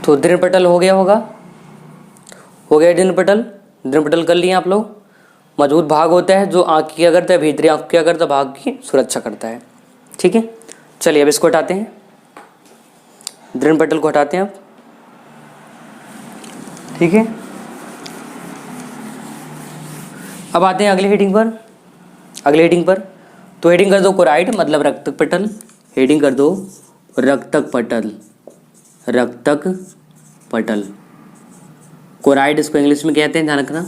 Speaker 2: तो दृढ़ पटल हो गया होगा, हो गया दृढ़ पटल, दृढ़ पटल कर लिए आप लोग। मजबूत भाग होता है जो आँख की क्या करता है, भीतरी आँख क्या करता है, भाग की सुरक्षा करता है। ठीक है, चलिए अब इसको हटाते हैं, दृढ़ पटल को हटाते हैं अब। ठीक है, अब आते हैं अगली हेडिंग पर। अगली हेडिंग पर तो हेडिंग कर दो कोराइड मतलब रक्तक पटल। हेडिंग कर दो रक्तक पटल, रक्तक पटल। कोराइड इसको इंग्लिश में कहते हैं, ध्यान रखना।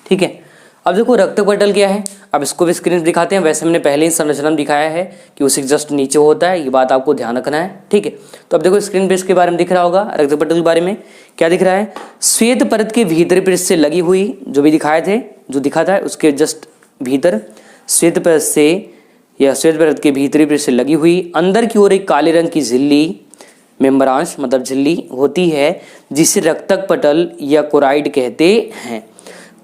Speaker 2: ठीक है, अब देखो रक्तक पटल क्या है, अब इसको भी स्क्रीन पर दिखाते हैं। वैसे हमने पहले ही संरचना में दिखाया है कि उसी जस्ट नीचे होता है, ये बात आपको ध्यान रखना है। ठीक है, तो अब देखो स्क्रीन पे इसके बारे में दिख रहा होगा, रक्तक पटल के बारे में क्या दिख रहा है। श्वेत परत के भीतरी पृष्ठ से लगी हुई, जो भी दिखाए थे, जो दिखा था उसके जस्ट भीतर श्वेत परत से या श्वेत परत के भीतरी पृष्ठ से लगी हुई अंदर की ओर एक काले रंग की झिल्ली, मेम्ब्रांस मतलब झिल्ली होती है, जिसे रक्तक पटल या कोराइड कहते हैं।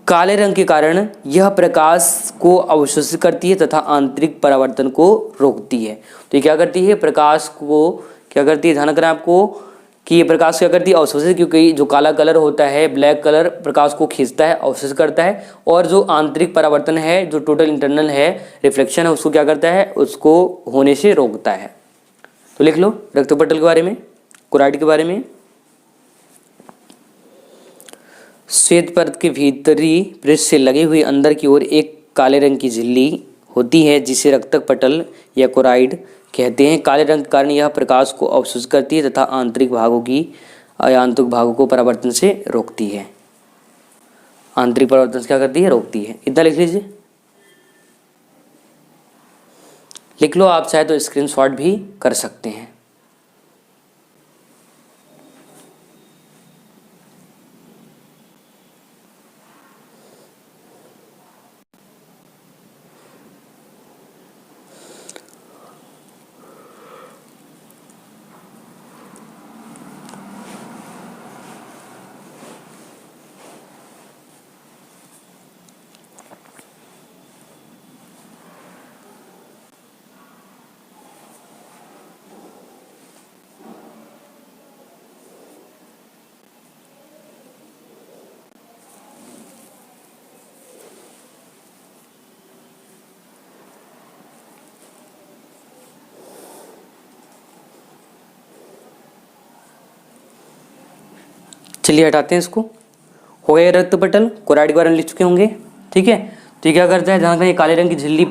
Speaker 2: काले रंग के कारण यह प्रकाश को अवशोषित करती है तथा आंतरिक परावर्तन को रोकती है। तो ये क्या करती है, प्रकाश को क्या करती है, ध्यान रखना आपको कि ये प्रकाश क्या करती है, अवशोषित, क्योंकि जो काला कलर होता है, ब्लैक कलर, प्रकाश को खींचता है, अवशोषित करता है। और जो आंतरिक परावर्तन है, जो टोटल इंटरनल है रिफ्लेक्शन है, उसको क्या करता है, उसको होने से रोकता है। तो लिख लो रक्तक पटल के बारे में, कोराइड के बारे में। श्वेत परत के भीतरी पृष्ठ से लगी हुई अंदर की ओर एक काले रंग की झिल्ली होती है, जिसे रक्तक पटल या कोराइड कहते हैं। काले रंग के कारण यह प्रकाश को अवशोषित करती है तथा आंतरिक भागों को परावर्तन से रोकती है। आंतरिक परावर्तन से क्या करती है, रोकती है। इतना लिख लीजिए, लिख लो। आप चाहे तो स्क्रीनशॉट भी कर सकते हैं। चलिए हटाते हैं इसको। हो गया रक्त पटल, कोराइड के बारे में लिख चुके होंगे। ठीक है, तो ये क्या करता है, जहाँ कहीं काले रंग की झिल्ली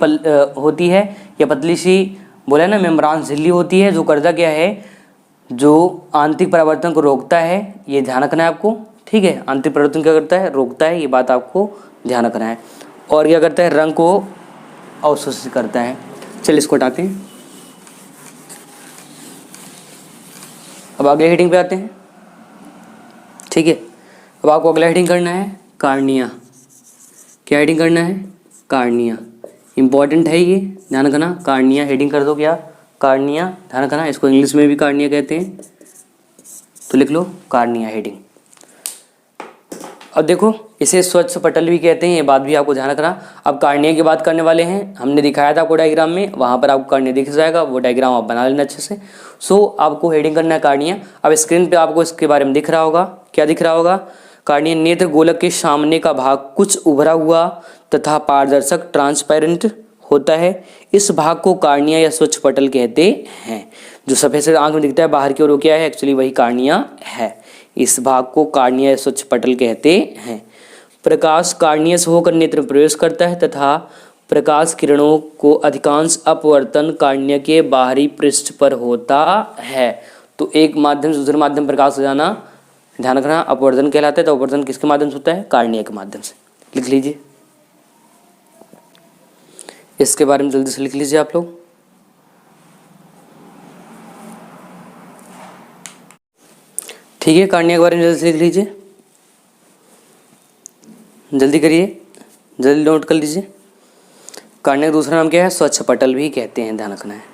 Speaker 2: होती है या पतली सी बोला ना मेम्ब्रान झिल्ली होती है, जो करता क्या है, जो आंतरिक परावर्तन को रोकता है। ये ध्यान रखना है आपको। ठीक है, आंतरिक परावर्तन क्या करता है, रोकता है, ये बात आपको ध्यान रखना है। और क्या करता है, रंग को अवशोषित करता है। चलिए इसको हटाते हैं। अब अगले हेडिंग पे आते हैं। ठीक है, अब आपको अगला हेडिंग करना है कार्निया। क्या हेडिंग करना है, कार्निया। इंपॉर्टेंट है ये, ध्यान रखना। कार्निया हेडिंग कर दो, क्या, कार्निया, ध्यान रखना। इसको इंग्लिश में भी कार्निया कहते हैं, तो लिख लो कार्निया हेडिंग। अब देखो इसे स्वच्छ पटल भी कहते हैं, ये बात भी आपको ध्यान रखना। अब कार्निया की बात करने वाले हैं, हमने दिखाया था आपको डायग्राम में, वहाँ पर आपको कार्निया दिख जाएगा, वो डायग्राम आप बना लेना अच्छे से। सो आपको हेडिंग करना है कार्निया। अब स्क्रीन पे आपको इसके बारे में दिख रहा होगा, क्या दिख रहा होगा, कार्निया नेत्र गोलक के सामने का भाग कुछ उभरा हुआ तथा पारदर्शक ट्रांसपेरेंट होता है। इस भाग को कार्निया या स्वच्छ पटल कहते हैं। जो सफेद से आंख में दिखता है बाहर की ओर, वो क्या है, एक्चुअली वही कार्निया है। इस भाग को कार्निया या स्वच्छ पटल कहते हैं। प्रकाश कार्निया से होकर नेत्र में प्रवेश करता है तथा प्रकाश किरणों को अधिकांश अपवर्तन कार्निया के बाहरी पृष्ठ पर होता है। तो एक माध्यम से दूसरे माध्यम प्रकाश हो जाना, ध्यान रखना, अपवर्तन कहलाता है। तो अपवर्तन किसके माध्यम से होता है, कार्निया के माध्यम से। लिख लीजिए, इसके बारे में जल्दी से लिख लीजिए आप लोग। ठीक है, कार्निया के बारे में जल्दी से लिख लीजिए, जल्दी करिए, जल्दी नोट कर लीजिए। कार्निया का दूसरा नाम क्या है, स्वच्छ पटल भी कहते हैं, ध्यान रखना है।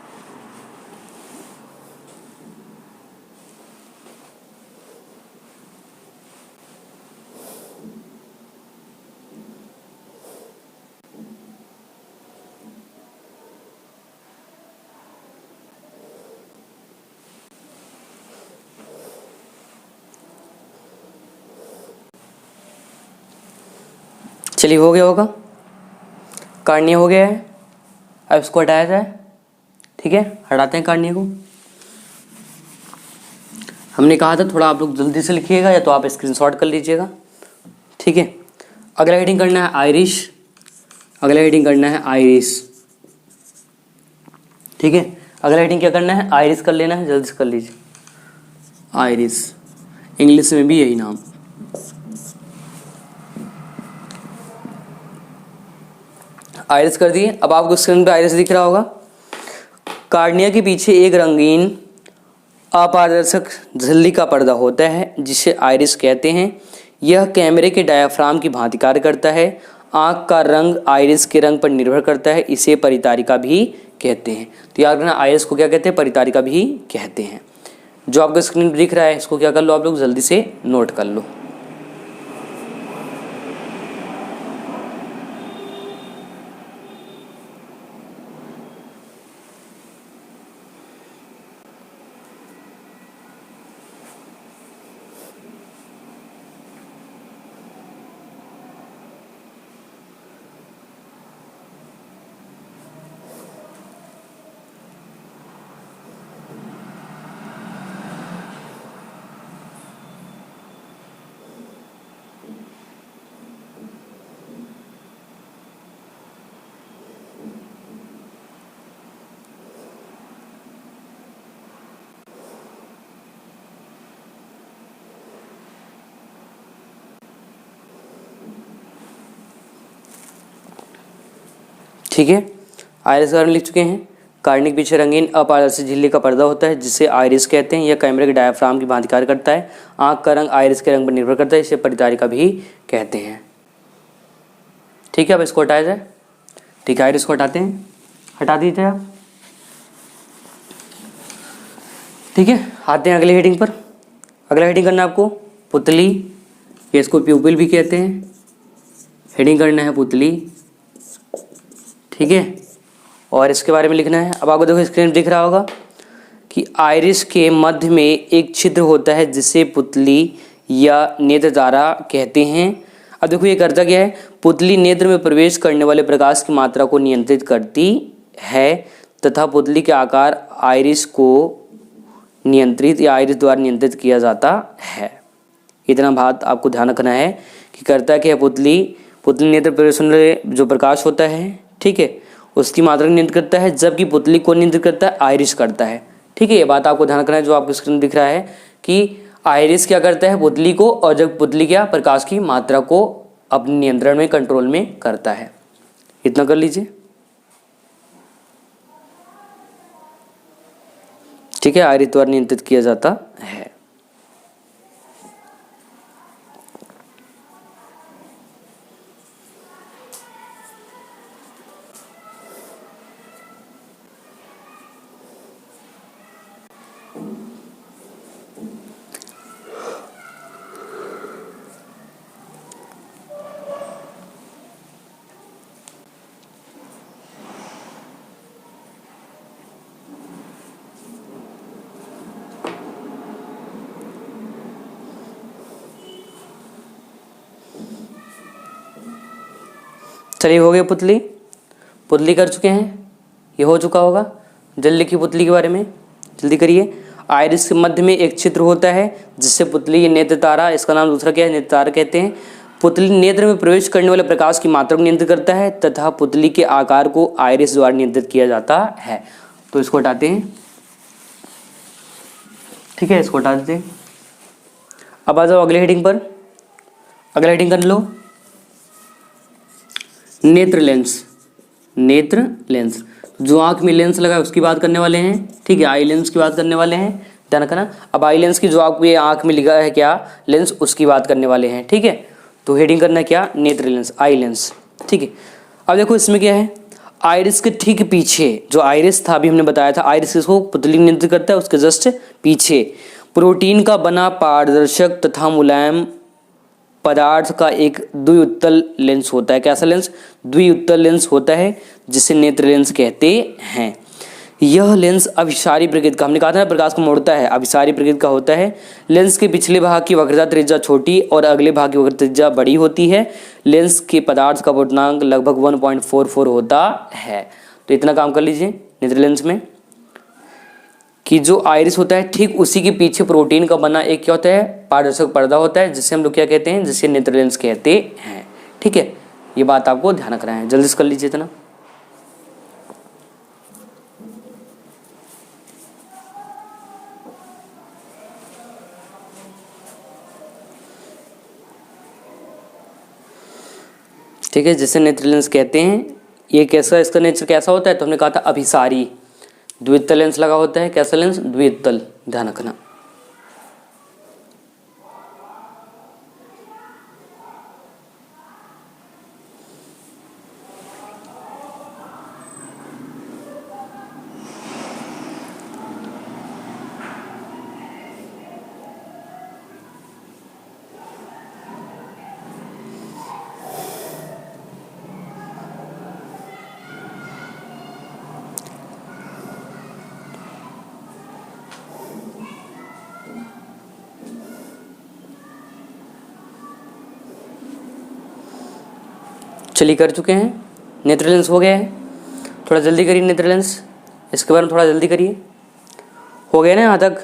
Speaker 2: चलिए हो गया होगा। कार्निया हो गया है, अब इसको हटाया जाए। ठीक है, हटाते हैं कार्निया को। हमने कहा था थोड़ा आप लोग जल्दी से लिखिएगा या तो आप स्क्रीनशॉट कर लीजिएगा। ठीक है, अगला हेडिंग करना है आयरिश, अगला हेडिंग करना है आयरिस। ठीक है, अगला हेडिंग क्या करना है, आयरिस कर लेना है, जल्दी से कर लीजिए। आयरिस, इंग्लिश में भी यही नाम। आयरिस कर दिए। अब आपको स्क्रीन पे आयरिस दिख रहा होगा। कार्निया के पीछे एक रंगीन अपारदर्शक झिल्ली का पर्दा होता है जिसे आयरिस कहते हैं। यह कैमरे के डायाफ्राम की भांति कार्य करता है। आँख का रंग आयरिस के रंग पर निर्भर करता है, इसे परितारिका भी कहते हैं। तो याद रखना, आयरिस को क्या कहते हैं, परितारिका भी कहते हैं। जो आपको स्क्रीन पर दिख रहा है इसको क्या कर लो आप लोग, जल्दी से नोट कर लो। ठीक है, आयरिस के बारे में लिख चुके हैं। कार्निया के पीछे रंगीन अपारदर्शी झिल्ली का पर्दा होता है जिसे आयरिस कहते हैं। यह कैमरे के डायाफ्राम की भांति कार्य करता है। आँख का रंग आयरिस के रंग पर निर्भर करता है, इसे परितारिका भी कहते हैं। ठीक है, अब इसको हटाया जाए। ठीक है, आयरिस को हटाते हैं, हटा दीजिए आप। ठीक है, आते हैं अगले हेडिंग पर। अगला हेडिंग करना है आपको पुतली, या इसको प्यूपिल भी कहते हैं। हेडिंग करना है पुतली। ठीक है, और इसके बारे में लिखना है। अब आपको देखो स्क्रीन दिख रहा होगा कि आयरिस के मध्य में एक छिद्र होता है जिसे पुतली या नेत्रधारा कहते हैं। अब देखो ये करता क्या है, पुतली नेत्र में प्रवेश करने वाले प्रकाश की मात्रा को नियंत्रित करती है तथा पुतली के आकार आयरिस को नियंत्रित या आयरिस द्वारा नियंत्रित किया जाता है। इतना बात आपको ध्यान रखना है कि करता क्या है, पुतली नेत्र प्रवेश में जो प्रकाश होता है, ठीक है, उसकी मात्रा नियंत्रित करता है, जबकि पुतली को नियंत्रित करता है, आयरिस करता है। ठीक है, ये बात आपको ध्यान रखना है। जो आपको स्क्रीन दिख रहा है कि आयरिस क्या करता है, पुतली को, और जब पुतली क्या प्रकाश की मात्रा को अपने नियंत्रण में, कंट्रोल में करता है। इतना कर लीजिए। ठीक है, आयरिस द्वारा नियंत्रित किया जाता है। चलिए, हो गया पुतली, पुतली कर चुके हैं, ये हो चुका होगा। जल्दी लिखिए पुतली के बारे में, जल्दी करिए। आयरिस के मध्य में एक छिद्र होता है जिससे पुतली, ये नेत्र तारा, इसका नाम दूसरा क्या है, नेत्र तारा कहते हैं। पुतली नेत्र में प्रवेश करने वाले प्रकाश की मात्रा को नियंत्रित करता है तथा पुतली के आकार को आयरिस द्वारा नियंत्रित किया जाता है। तो इसको हटाते हैं। ठीक है, इसको हटा देते हैं। अब आ जाओ अगले हेडिंग पर। अगला हेडिंग कर लो नेत्र लेंस। नेत्र लेंस, जो आंख में लेंस लगा है उसकी बात करने वाले हैं। ठीक है, आई लेंस की बात करने वाले हैं, ध्यान रखना। अब आई लेंस की जो आपको ये आंख में लगा है क्या लेंस, उसकी बात करने वाले हैं। ठीक है, तो हेडिंग करना क्या, नेत्र लेंस, आई लेंस। ठीक है, अब देखो इसमें क्या है, आइरिस के ठीक पीछे जो आइरिस था, अभी हमने बताया था आइरिस को पुतली नियंत्रित करता है, उसके जस्ट पीछे प्रोटीन का बना पारदर्शक तथा मुलायम पदार्थ का एक द्विउत्तल लेंस होता है। कैसा लेंस, द्विउत्तल लेंस होता है, जिसे नेत्र लेंस कहते हैं। यह लेंस अभिसारी प्रकृति का, हमने कहा था ना प्रकाश को मोड़ता है, अभिसारी प्रकृति का होता है। लेंस के पिछले भाग की वक्रता त्रिज्या छोटी और अगले भाग की वक्रता त्रिज्या बड़ी होती है। लेंस के पदार्थ का अपवर्तनांक लगभग 1.44 होता है। तो इतना काम कर लीजिए नेत्र लेंस में कि जो आइरिस होता है ठीक उसी के पीछे प्रोटीन का बना एक क्या होता है, पारदर्शक पर्दा होता है, जिससे हम लोग क्या कहते हैं, जिसे नेत्र लेंस कहते हैं। ठीक है, ये बात आपको ध्यान रखना है, जल्दी से कर लीजिए इतना। ठीक है, जिसे नेत्र लेंस कहते हैं। ये कैसा, इसका नेचर कैसा होता है, तो हमने कहा था अभिसारी, द्वितल लेंस लगा होता है। कैसा लेंस, द्वितल, ध्यान रखना। चलिए कर चुके हैं, नेत्र लेंस हो गया है। थोड़ा जल्दी करिए नेत्र लेंस, इसके बारे में थोड़ा जल्दी करिए। हो गया ना यहाँ तक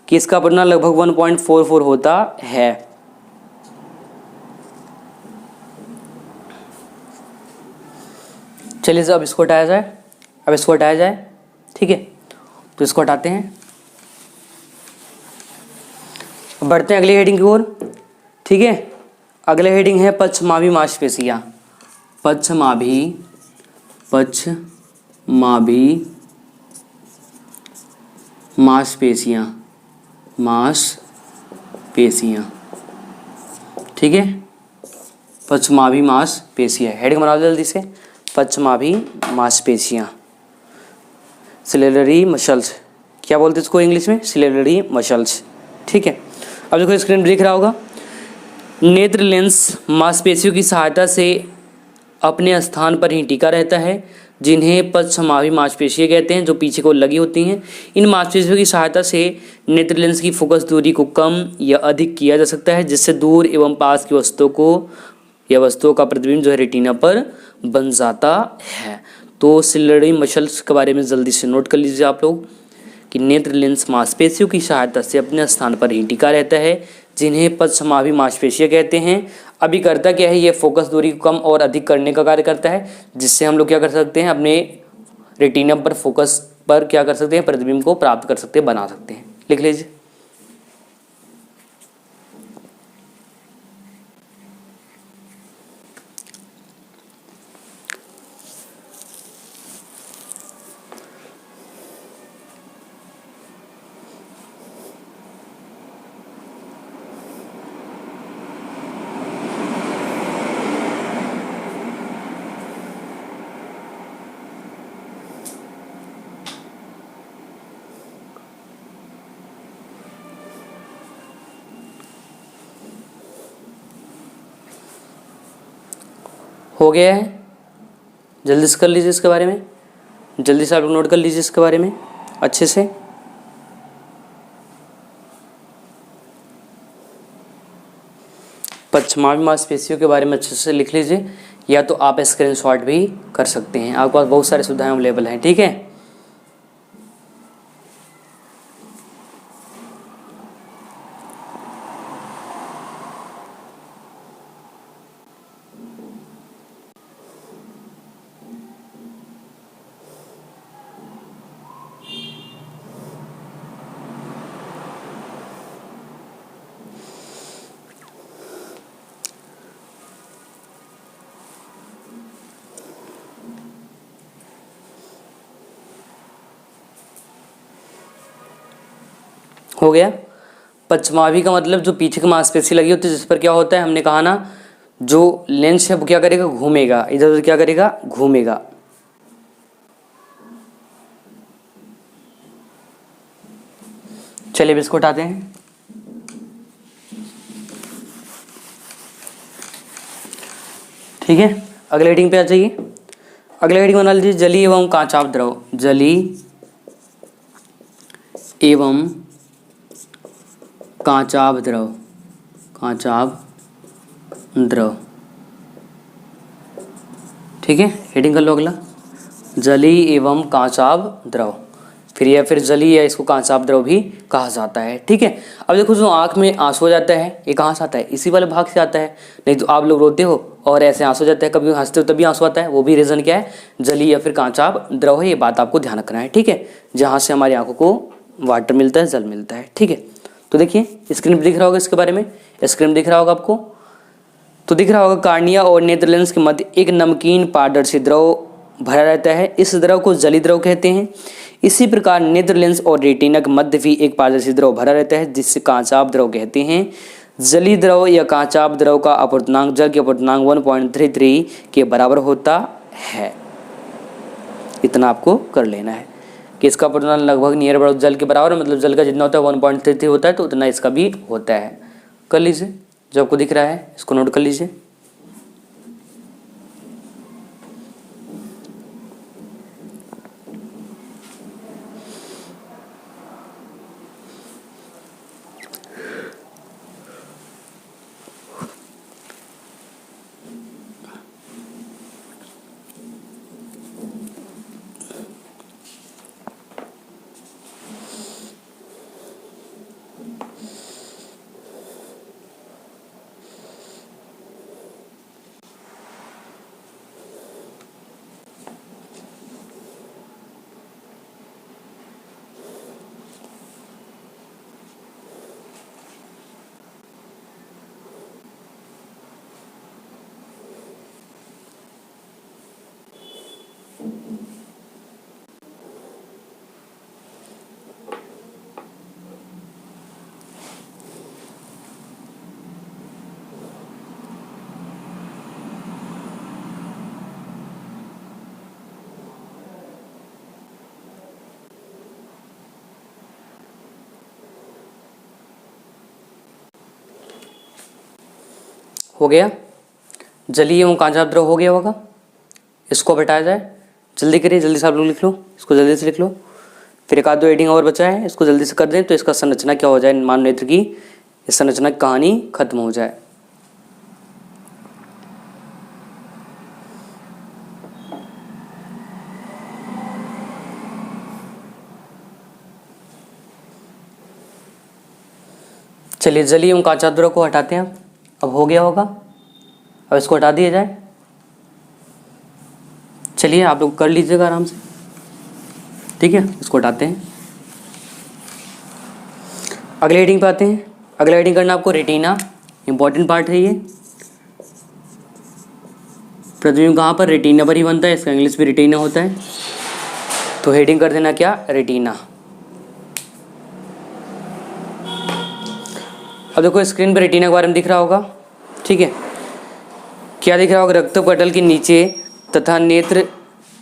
Speaker 2: कि इसका अपवर्तनांक लगभग 1.44 होता है। चलिए अब इसको हटाया जाए, अब इसको हटाया जाए। ठीक है, तो इसको हटाते हैं, बढ़ते हैं अगली हेडिंग की ओर। ठीक है, अगला हेडिंग है पश्चमाभि मांसपेशियाँ। पश्चमाभि मांसपेशियाँ, मांसपेशियाँ। ठीक है, पश्चमाभि मांसपेशियाँ, हेडिंग बना दो जल्दी से। पश्चमाभि मांसपेशियाँ, सिलेलरी मसल्स, क्या बोलते हैं इसको इंग्लिश में, सिलेलरी मसल्स। ठीक है, अब देखो स्क्रीन पर दिख रहा होगा। नेत्र लेंस मांसपेशियों की सहायता से अपने स्थान पर ही टिका रहता है, जिन्हें पश्चमाभि मांसपेशियाँ कहते हैं, जो पीछे को लगी होती हैं। इन मांसपेशियों की सहायता से नेत्र लेंस की फोकस दूरी को कम या अधिक किया जा सकता है, जिससे दूर एवं पास की वस्तुओं को या वस्तुओं का प्रतिबिंब जो है रेटिना पर बन जाता है। तो सिलेलरी मसल्स के बारे में जल्दी से नोट कर लीजिए आप लोग कि नेत्र लेंस मांसपेशियों की सहायता से अपने स्थान पर ही टिका रहता है, जिन्हें पश्चमाभि मांसपेशियाँ कहते हैं। अभी करता क्या है, ये फोकस दूरी को कम और अधिक करने का कार्य करता है, जिससे हम लोग क्या कर सकते हैं, अपने रेटिना पर फोकस पर क्या कर सकते हैं, प्रतिबिंब को प्राप्त कर सकते हैं, बना सकते हैं। लिख लीजिए। हो गया है, जल्दी से कर लीजिए इसके बारे में, जल्दी से आप लोग नोट कर लीजिए इसके बारे में अच्छे से। पश्चमाभि मांसपेशियों के बारे में अच्छे से लिख लीजिए, या तो आप स्क्रीनशॉट भी कर सकते हैं, आपके पास बहुत सारी सुविधाएं अवेलेबल हैं। ठीक है, हो गया। पश्चमाभि का मतलब जो पीछे की मांसपेशी लगी होती है, जिस पर क्या होता है, हमने कहा ना, जो लेंस है वो क्या करेगा, घूमेगा, इधर उधर क्या करेगा, घूमेगा। चलिए इसको उठाते हैं। ठीक है, अगले हेडिंग पे आ जाइए। अगला हेडिंग बना लीजिए जली एवं कांचाभ द्रव। जली एवं कांचाभ द्रव, कांचाभ द्रव। ठीक है, हेडिंग कर लो अगला, जली एवं कांचाभ द्रव। फिर या फिर जली या इसको कांचाभ द्रव भी कहा जाता है। ठीक है, अब देखो जो आंख में आंसू हो जाता है ये कहाँ से आता है, इसी वाले भाग से आता है। नहीं तो आप लोग रोते हो और ऐसे आंसू हो जाता है, कभी हंसते हो तभी आंसू आता है, वो भी रीजन क्या है, जली या फिर कांचाभ द्रव है। ये बात आपको ध्यान रखना है। ठीक है, जहाँ से हमारी आंखों को वाटर मिलता है, जल मिलता है। ठीक है, तो देखिए स्क्रीन पर दिख रहा होगा, इसके बारे में स्क्रीन दिख रहा होगा आपको, तो दिख रहा होगा कार्निया और नेत्र लेंस के मध्य एक नमकीन पारदर्शी द्रव भरा रहता है, इस द्रव को जली द्रव कहते हैं। इसी प्रकार नेत्र लेंस और रेटिना के मध्य भी एक पारदर्शी द्रव भरा रहता है जिससे कांचाभ द्रव कहते हैं। जली द्रव या कांचाभ द्रव का अपवर्तनांक जल के अपवर्तनांक 1.33 के बराबर होता है। इतना आपको कर लेना है कि इसका अपवर्तनांक लगभग नियर अबाउट जल के बराबर, मतलब जल का जितना होता है 1.33 होता है, तो उतना इसका भी होता है। कर लीजिए, जो आपको दिख रहा है इसको नोट कर लीजिए। हो गया, जलीय एवं कांचाभ द्रव हो गया होगा, इसको हटाया जाए। जल्दी करिए, जल्दी से आप लोग लिख लो, इसको जल्दी से लिख लो। फिर एक आध दो हेडिंग और बचा है, इसको जल्दी से कर दें तो इसका संरचना क्या हो जाए, मानव नेत्र की इस संरचना की कहानी खत्म हो जाए। चलिए जलीय एवं कांचाभ द्रव को हटाते हैं। अब हो गया होगा, अब इसको हटा दिया जाए। चलिए आप लोग कर लीजिएगा आराम से। ठीक है, इसको हटाते हैं। अगले हेडिंग पे आते हैं। अगला हेडिंग करना आपको रेटिना, इंपॉर्टेंट पार्ट है ये। प्रतिबिंब कहाँ पर, रेटिना पर ही बनता है, इसका इंग्लिश भी रेटिना होता है। तो हेडिंग कर देना क्या, रेटिना। अब देखो स्क्रीन पर रेटिना के बारे में दिख रहा होगा। ठीक है, क्या दिख रहा होगा, रक्त पटल के नीचे तथा नेत्र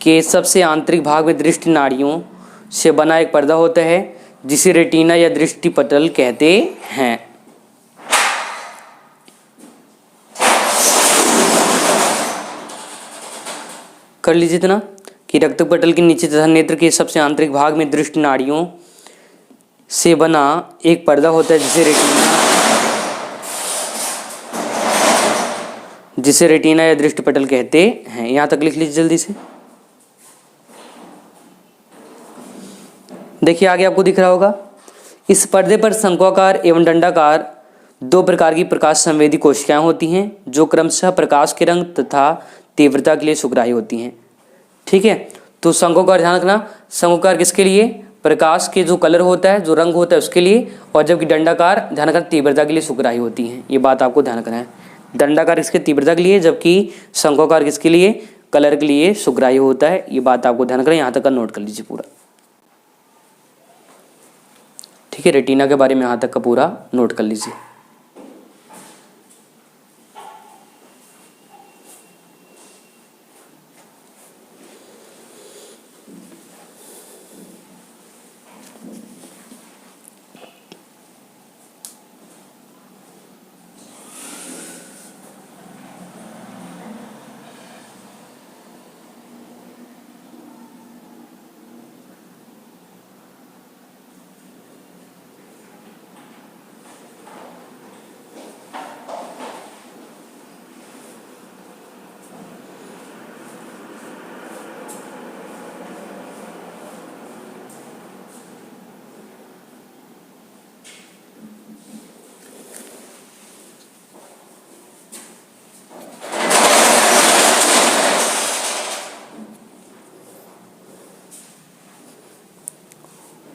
Speaker 2: के सबसे आंतरिक भाग में दृष्टि नाड़ियों से बना एक पर्दा होता है जिसे रेटिना या दृष्टि पटल कहते हैं। कर लीजिए इतना कि रक्त पटल के नीचे तथा नेत्र के सबसे आंतरिक भाग में दृष्टि नाड़ियों से बना एक पर्दा होता है जिसे रेटिना या दृष्टि पटल कहते हैं। यहां तक लिख लीजिए जल्दी से। देखिए आगे आपको दिख रहा होगा, इस पर्दे पर शंक्वाकार एवं दंडाकार दो प्रकार की प्रकाश संवेदी कोशिकाएं होती हैं जो क्रमशः प्रकाश के रंग तथा तीव्रता के लिए सुग्राही होती हैं। ठीक है, तो शंक्वाकार ध्यान रखना, शंक्वाकार किसके लिए, प्रकाश के जो कलर होता है, जो रंग होता है उसके लिए, और जबकि दंडाकार ध्यान रखना तीव्रता के लिए सुग्राही होती हैं। ये बात आपको ध्यान रखना है, दंडाकार इसके तीव्रता के लिए जबकि शंक्वाकार किसके लिए, कलर के लिए सुग्राही होता है। ये बात आपको ध्यान रखना, यहाँ तक का नोट कर लीजिए पूरा। ठीक है, रेटिना के बारे में यहाँ तक का पूरा नोट कर लीजिए।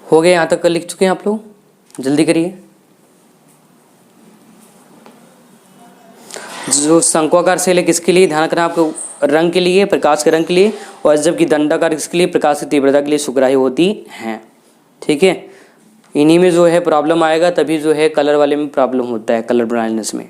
Speaker 2: हो गए, यहाँ तक कर लिख चुके हैं आप लोग, जल्दी करिए। जो शंक्वाकार सेल है किसके लिए, ध्यान रखना आपको, रंग के लिए, प्रकाश के रंग के लिए, और जबकि दंडाकार किसके लिए, प्रकाश की तीव्रता के लिए सुग्राही होती हैं। ठीक है, इन्हीं में जो है प्रॉब्लम आएगा, तभी जो है कलर वाले में प्रॉब्लम होता है, कलर ब्लाइंडनेस में।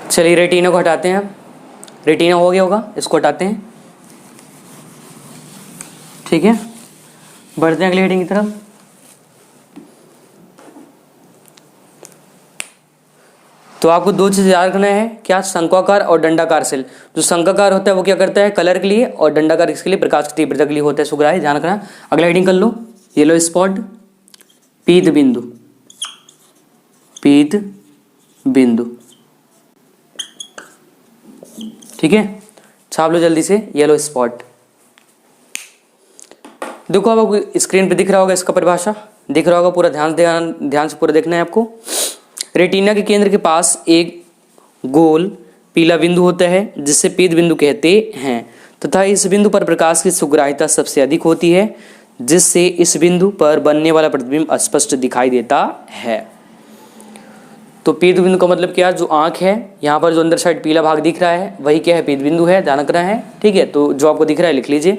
Speaker 2: चलिए रेटिना को हटाते हैं, रेटिना हो गया होगा, इसको हटाते हैं। ठीक है, बढ़ते हैं अगली हेडिंग की तरफ। तो आपको दो चीज़ याद रखना है, क्या, शंक्वाकार और दंडाकार सेल। जो शंक्वाकार होता है वो क्या करता है, कलर के लिए, और दंडाकार इसके लिए, प्रकाश की तीव्रता के लिए होता है सुग्राही, ध्यान रखना। अगला हेडिंग कर लो, येलो स्पॉट, पीत बिंदु, पीत बिंदु। ठीक है, छाप लो जल्दी से, येलो स्पॉट। देखो अब आपको स्क्रीन पे दिख रहा होगा, इसका परिभाषा दिख रहा होगा, पूरा ध्यान से पूरा देखना है आपको। रेटिना के केंद्र के पास एक गोल पीला बिंदु होता है जिसे पीत बिंदु कहते हैं, तथा इस बिंदु पर प्रकाश की सुग्राह्यता सबसे अधिक होती है, जिससे इस बिंदु पर बनने वाला प्रतिबिंब स्पष्ट दिखाई देता है। तो पीत बिंदु का मतलब क्या, जो आंख है, यहाँ पर जो अंदर साइड पीला भाग दिख रहा है वही क्या है, पीत बिंदु है, ध्यान रखना है। ठीक है, तो जो आपको दिख रहा है लिख लीजिए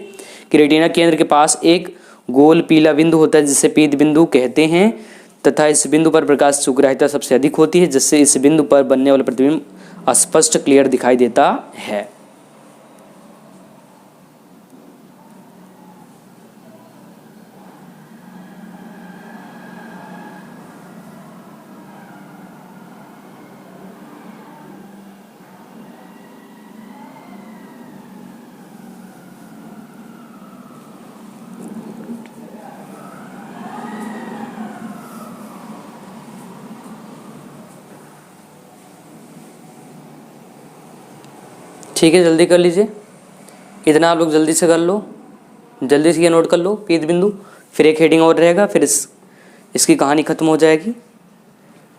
Speaker 2: कि रेटिना केंद्र के पास एक गोल पीला बिंदु होता है जिसे पीत बिंदु कहते हैं, तथा इस बिंदु पर प्रकाश सुग्राह्यता सबसे अधिक होती है, जिससे इस बिंदु पर बनने वाला प्रतिबिंब स्पष्ट क्लियर दिखाई देता है। ठीक है, जल्दी कर लीजिए, इतना आप लोग जल्दी से कर लो, जल्दी से ये नोट कर लो पीत बिंदु। फिर एक हेडिंग और रहेगा, फिर इसकी कहानी खत्म हो जाएगी।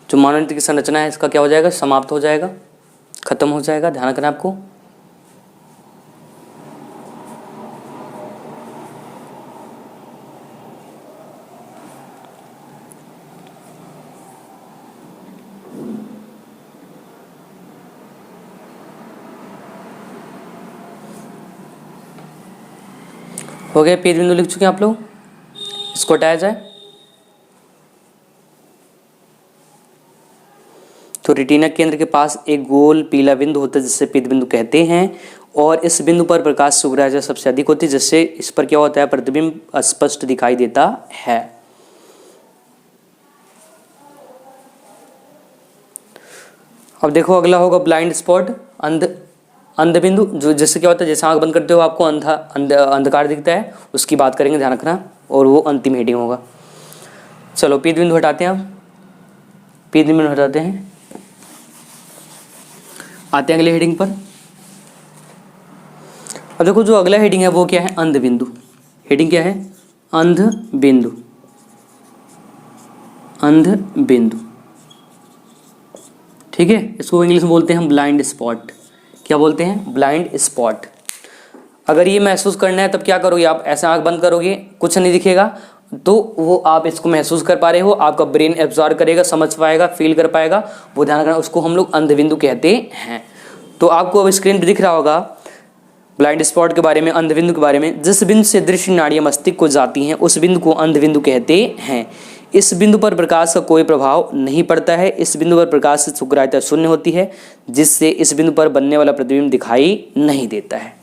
Speaker 2: जो मानव की संरचना है इसका क्या हो जाएगा, समाप्त हो जाएगा, खत्म हो जाएगा, ध्यान रखना आपको। हो गया, पीत बिंदु लिख चुके हैं आप लोग, इसको हटाया जाए। तो रेटिना केंद्र के पास एक गोल पीला बिंदु होता है जिसे पीत बिंदु कहते हैं, और इस बिंदु पर प्रकाश सुग्राह्यता सबसे अधिक होती है, जिससे इस पर क्या होता है, प्रतिबिंब स्पष्ट दिखाई देता है। अब देखो अगला होगा ब्लाइंड स्पॉट, अंध बिंदु। जो जिससे क्या होता है, जैसे आंख बंद करते हो आपको अंधकार दिखता है, उसकी बात करेंगे, ध्यान रखना, और वो अंतिम हेडिंग होगा। चलो पीत बिंदु हटाते हैं, अब पीत बिंदु हटाते हैं, आते हैं अगले हेडिंग पर। अब देखो जो अगला हेडिंग है वो क्या है, अंध बिंदु। हेडिंग क्या है, अंध बिंदु, अंध बिंदु। ठीक है, इसको इंग्लिश में बोलते हैं हम ब्लाइंड स्पॉट। क्या बोलते हैं, ब्लाइंड स्पॉट। अगर ये महसूस करना है तब क्या करोगे आप, ऐसा आंख बंद करोगे, कुछ नहीं दिखेगा, तो वो आप इसको महसूस कर पा रहे हो, आपका ब्रेन एब्जॉर्ब करेगा, समझ पाएगा, फील कर पाएगा, वो ध्यान रखना, उसको हम लोग अंध बिंदु कहते हैं। तो आपको अब स्क्रीन पर दिख रहा होगा ब्लाइंड स्पॉट के बारे में, अंध बिंदु के बारे में। जिस बिंदु से दृश्य नाड़ियां मस्तिष्क को जाती हैं उस बिंदु को अंध बिंदु कहते हैं। इस बिंदु पर प्रकाश का कोई प्रभाव नहीं पड़ता है। इस बिंदु पर प्रकाश से सुग्राह्यता शून्य होती है, जिससे इस बिंदु पर बनने वाला प्रतिबिंब दिखाई नहीं देता है।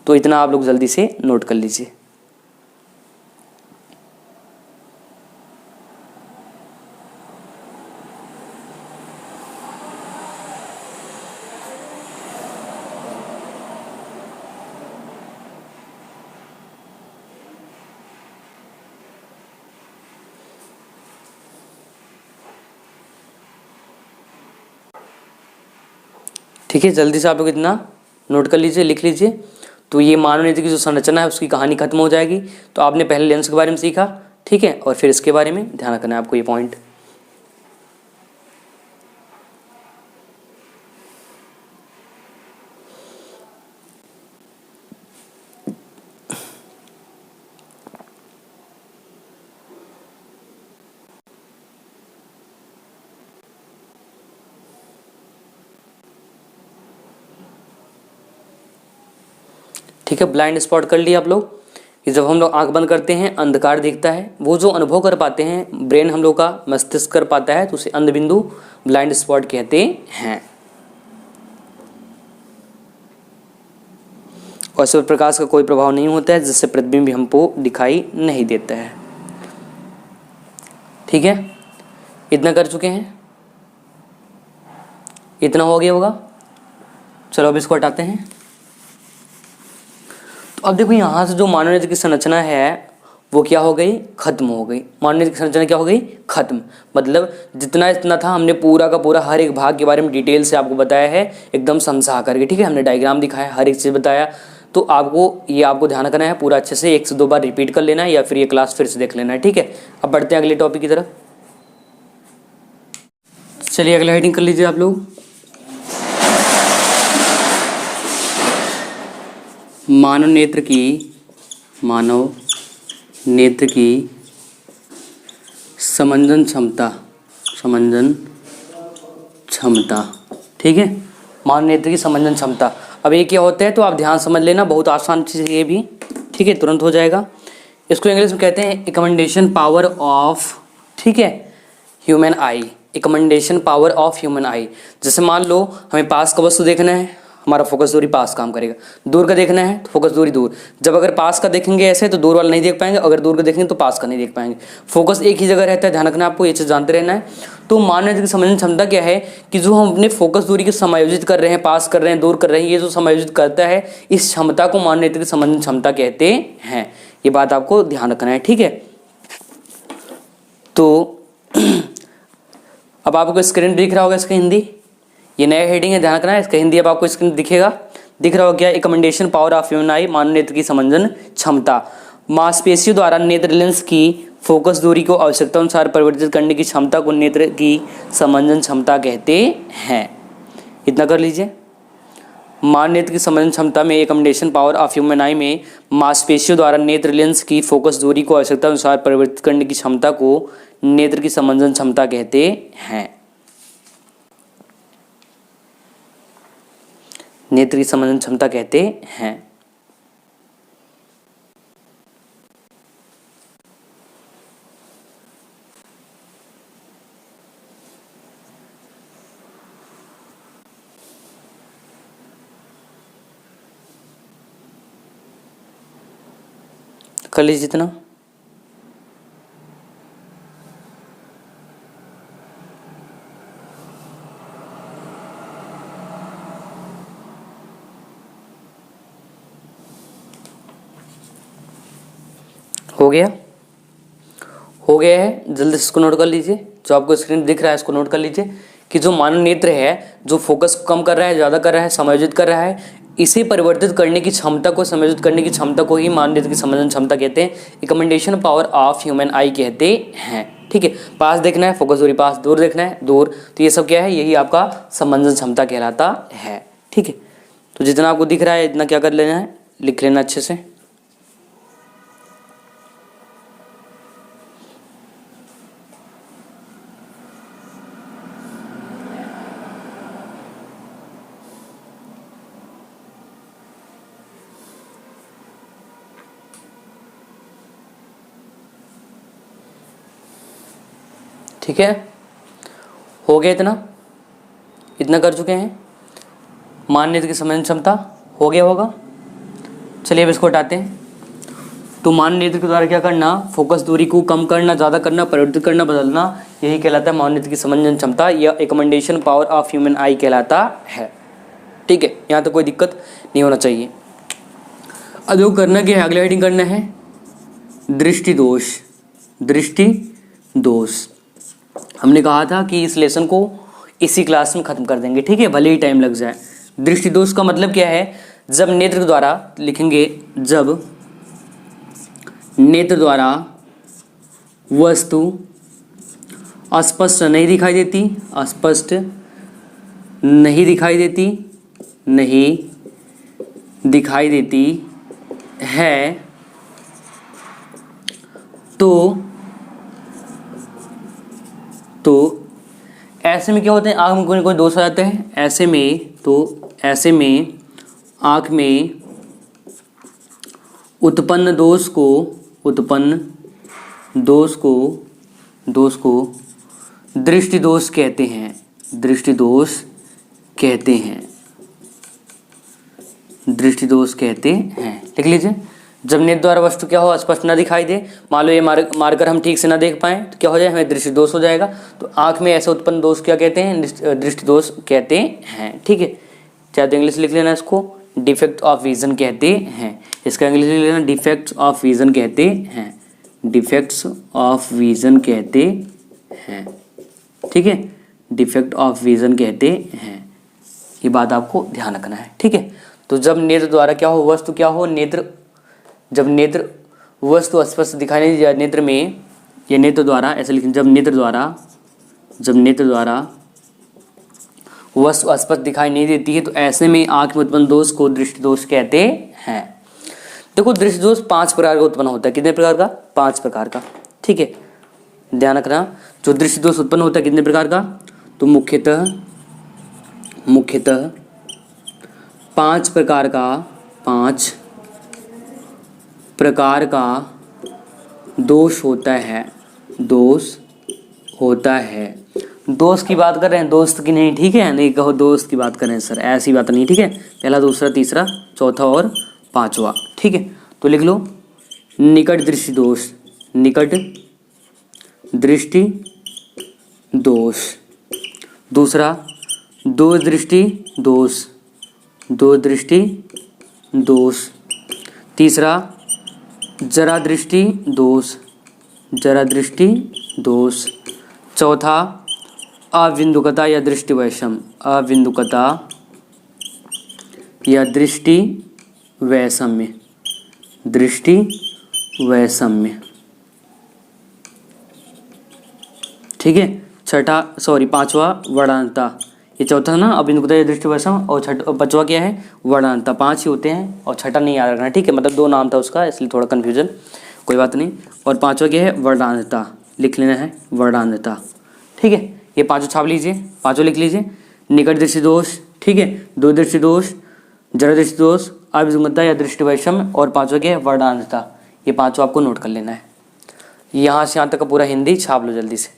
Speaker 2: तो इतना आप लोग जल्दी से नोट कर लीजिए। ठीक है, जल्दी से आप लोग इतना नोट कर लीजिए, लिख लीजिए। तो ये मानव नेत्र की जो संरचना है उसकी कहानी खत्म हो जाएगी। तो आपने पहले लेंस के बारे में सीखा, ठीक है, और फिर इसके बारे में ध्यान रखना है आपको ये पॉइंट। ठीक है, ब्लाइंड स्पॉट कर लिया आप लोग कि जब हम लोग आंख बंद करते हैं अंधकार दिखता है, वो जो अनुभव कर पाते हैं ब्रेन हम लोग का मस्तिष्क कर पाता है, तो उसे अंध बिंदु ब्लाइंड स्पॉट कहते हैं। और सूर्य प्रकाश का कोई प्रभाव नहीं होता है जिससे प्रतिबिंब हमको दिखाई नहीं देता है। ठीक है, इतना कर चुके हैं, इतना हो गया होगा। चलो अब इसको हटाते हैं। तो अब देखो यहाँ से जो मानव नेत्र की संरचना है वो क्या हो गई, खत्म हो गई। मानव नेत्र की संरचना क्या हो गई, खत्म। मतलब जितना इतना था हमने पूरा का पूरा हर एक भाग के बारे में डिटेल से आपको बताया है, एकदम समझा करके। ठीक है, हमने डायग्राम दिखाया, हर एक चीज़ बताया। तो आपको ध्यान रखना है, पूरा अच्छे से 1 से 2 बार रिपीट कर लेना है या फिर ये क्लास फिर से देख लेना है। ठीक है, अब बढ़ते हैं अगले टॉपिक की तरफ। चलिए अगला हेडिंग कर लीजिए आप लोग। मानव नेत्र की समंजन क्षमता। ठीक है, मानव नेत्र की समंजन क्षमता। अब ये क्या होता है तो आप ध्यान समझ लेना, बहुत आसान चीज़ है ये भी। ठीक है, तुरंत हो जाएगा। इसको इंग्लिश में कहते हैं एकमेंडेशन पावर ऑफ, ठीक है, human eye. Accommodation power of human eye. जैसे मान लो हमें पास का वस्तु देखना है, हमारा फोकस दूरी पास काम करेगा। दूर का देखना है तो फोकस दूरी दूर। जब अगर पास का देखेंगे ऐसे तो दूर वाला नहीं देख पाएंगे, अगर दूर का देखेंगे तो पास का नहीं देख पाएंगे। फोकस एक ही जगह रहता है, ध्यान रखना, आपको ये चीज़ जानते रहना है। तो मानव नेत्र की समझने क्षमता क्या है कि जो हम अपने फोकस दूरी को समायोजित कर रहे हैं, पास कर रहे हैं, दूर कर रहे हैं, ये जो समायोजित करता है, इस क्षमता को मानव नेत्र की समझने क्षमता कहते हैं। ये बात आपको ध्यान रखना है। ठीक है, तो अब आपको स्क्रीन दिख रहा होगा इसका हिंदी, ये नया हेडिंग है, ध्यान रखना है। इसका हिंदी अब आपको स्क्रीन दिखेगा, दिख रहा होगा क्या, एकमेंडेशन पावर ऑफ ह्यूमन आई, मानव नेत्र की समंजन क्षमता। मांसपेशियों द्वारा नेत्र लेंस की फोकस दूरी को आवश्यकता अनुसार परिवर्तित करने की क्षमता को नेत्र की समंजन क्षमता कहते हैं। इतना कर लीजिए। मानव नेत्र की समंजन क्षमता में एकमेंडेशन पावर ऑफ ह्यूमन आई में मांसपेशियों द्वारा नेत्र लेंस की फोकस दूरी को आवश्यकता अनुसार परिवर्तित करने की क्षमता को नेत्र की समंजन क्षमता कहते हैं। नेत्र की समंजन क्षमता कहते हैं। कर लीजिए जितना। हो गया है, जल्दी से इसको नोट कर लीजिए। जो आपको स्क्रीन दिख रहा है इसको नोट कर लीजिए कि जो मानव नेत्र है जो फोकस कम कर रहा है, ज़्यादा कर रहा है, समायोजित कर रहा है, इसे परिवर्तित करने की क्षमता को, समायोजित करने की क्षमता को ही मानव नेत्र की समंजन क्षमता कहते हैं, एकमेंडेशन पावर ऑफ ह्यूमन आई कहते हैं। ठीक है, पास देखना है फोकस दूरी पास, दूर देखना है दूर, तो ये सब क्या है, यही आपका समंजन क्षमता कहलाता है। ठीक है, तो जितना आपको दिख रहा है इतना क्या कर लेना है, लिख लेना अच्छे से। ठीक है, हो गया इतना कर चुके हैं। मानव नेत्र की समंजन क्षमता हो गया होगा। चलिए अब इसको हटाते हैं। तो मानव नेत्र के द्वारा क्या करना, फोकस दूरी को कम करना, ज़्यादा करना, परिवर्तित करना, बदलना, यही कहलाता है मानव नेत्र की समंजन क्षमता या एकमेंडेशन पावर ऑफ ह्यूमन आई कहलाता है। ठीक है, यहाँ तक कोई दिक्कत नहीं होना चाहिए। अब जो करना क्या है, अगला हेडिंग करना है दृष्टि दोष। हमने कहा था कि इस लेसन को इसी क्लास में ख़त्म कर देंगे। ठीक है, भले ही टाइम लग जाए। दृष्टि दोष का मतलब क्या है, जब नेत्र द्वारा लिखेंगे, जब नेत्र द्वारा वस्तु स्पष्ट नहीं दिखाई देती, स्पष्ट नहीं दिखाई देती, नहीं दिखाई देती है, तो ऐसे में क्या होते हैं, आँख में कोई कोई दोष आ जाते हैं, ऐसे में आँख में उत्पन्न दोष को दृष्टि दोष कहते हैं, दृष्टि दोष कहते हैं। लिख लीजिए, जब नेत्र द्वारा वस्तु क्या हो, स्पष्ट न दिखाई दे, मान लो ये मार्कर हम ठीक से ना देख पाएँ तो क्या हो जाए, हमें दृष्टि दोष हो जाएगा। तो आँख में ऐसे उत्पन्न दोष क्या कहते हैं, दृष्टि दोष कहते हैं। ठीक है, चाहे तो इंग्लिश लिख लेना, इसको डिफेक्ट ऑफ विजन कहते हैं, इसका इंग्लिश लिख लेना, डिफेक्ट्स ऑफ विजन कहते हैं, डिफेक्ट्स ऑफ विजन कहते हैं। ठीक है, डिफेक्ट ऑफ विजन कहते हैं, ये बात आपको ध्यान रखना है। ठीक है, तो जब नेत्र द्वारा क्या हो, वस्तु क्या हो, जब नेत्र वस्तु स्पष्ट दिखाई नहीं दिया, नेत्र में या नेत्र द्वारा ऐसे लिखें, जब नेत्र द्वारा वस्तु स्पष्ट दिखाई नहीं देती है, तो ऐसे में आंख में उत्पन्न दोष को दृष्टि दोष कहते हैं। देखो, दृष्टि दोष 5 प्रकार का उत्पन्न होता है। कितने प्रकार का? 5 प्रकार का। ठीक है, ध्यान रखना, जो दृष्टि दोष उत्पन्न होता है कितने प्रकार का, तो मुख्यतः 5 प्रकार का दोष होता है। दोस्त की बात कर रहे हैं, दोस्त की नहीं। ठीक है, नहीं कहो दोस्त की बात कर रहे हैं सर, ऐसी बात नहीं। ठीक है, पहला, दूसरा, तीसरा, चौथा और पांचवा। ठीक है, तो लिख लो, निकट दृष्टि दोष, निकट दृष्टि दोष। दूसरा, दो दृष्टि दोष। तीसरा, जरा दृष्टि दोष। चौथा, अविंदुकता या दृष्टि वैषम्य, दृष्टि वैषम्य। ठीक है, पांचवा, वर्णांतता। ये चौथा ना, अविंदुकता या दृष्टि वैषम्य, और पांचवा क्या है, वर्णांतता। 5 ही होते हैं और छठा नहीं याद रखना। ठीक है, मतलब 2 नाम था उसका, इसलिए थोड़ा कन्फ्यूजन, कोई बात नहीं। और पांचवा क्या है, वर्णांतता, लिख लेना है, वर्णांतता। ठीक है, ये 5 छाप लीजिए, 5 लिख लीजिए। निकट दृष्टि दोष, ठीक है, दो दृष्टि दोष, जड़ दृष्टि दोष, अविसंगतता या दृष्टि वैषम्य, और 5वां क्या है, वर्णांतता। ये 5 आपको नोट कर लेना है। यहाँ से यहाँ तक का पूरा हिंदी छाप लो जल्दी से,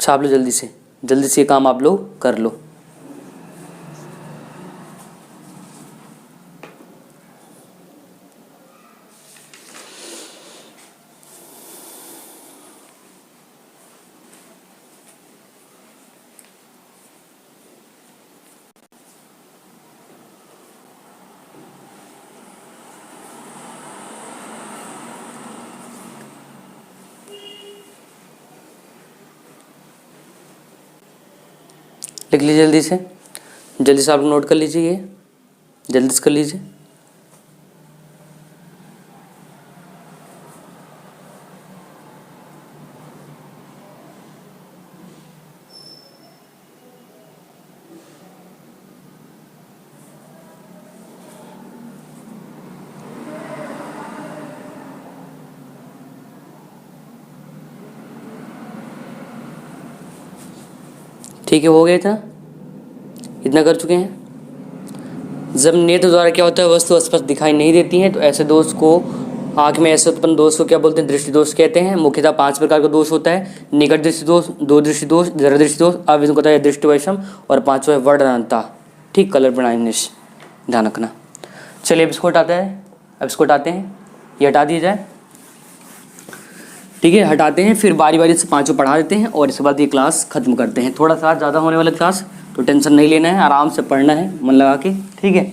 Speaker 2: छाप लो जल्दी से, जल्दी से ये काम आप लोग कर लो। लिख लीजिए जल्दी से, जल्दी से आप लोग नोट कर लीजिए, ये जल्दी से कर लीजिए। ठीक है, हो गया था, इतना कर चुके हैं। जब नेत्र द्वारा क्या होता है, वस्तु स्पष्ट दिखाई नहीं देती है, तो ऐसे दोष को, आँख में ऐसे उत्पन्न दोष को क्या बोलते हैं, दृष्टि दोष कहते हैं। मुख्यतः 5 प्रकार का दोष होता है, निकट दृष्टि दोष, दो दृष्टि दोष, जड़ दृष्टि दोष, अविसंगतता या दृष्टि वैषम्य, और 5वां है वर्णांतता। ठीक, कलर ब्लाइंडनेस, ध्यान रखना। चलिए अब इसको हटाते हैं, ये हटा दिया जाए। ठीक है, हटाते हैं, फिर बारी बारी से 5 पढ़ा देते हैं और इसके बाद ये क्लास खत्म करते हैं। थोड़ा सा ज़्यादा होने वाला क्लास, तो टेंशन नहीं लेना है, आराम से पढ़ना है मन लगा के। ठीक है,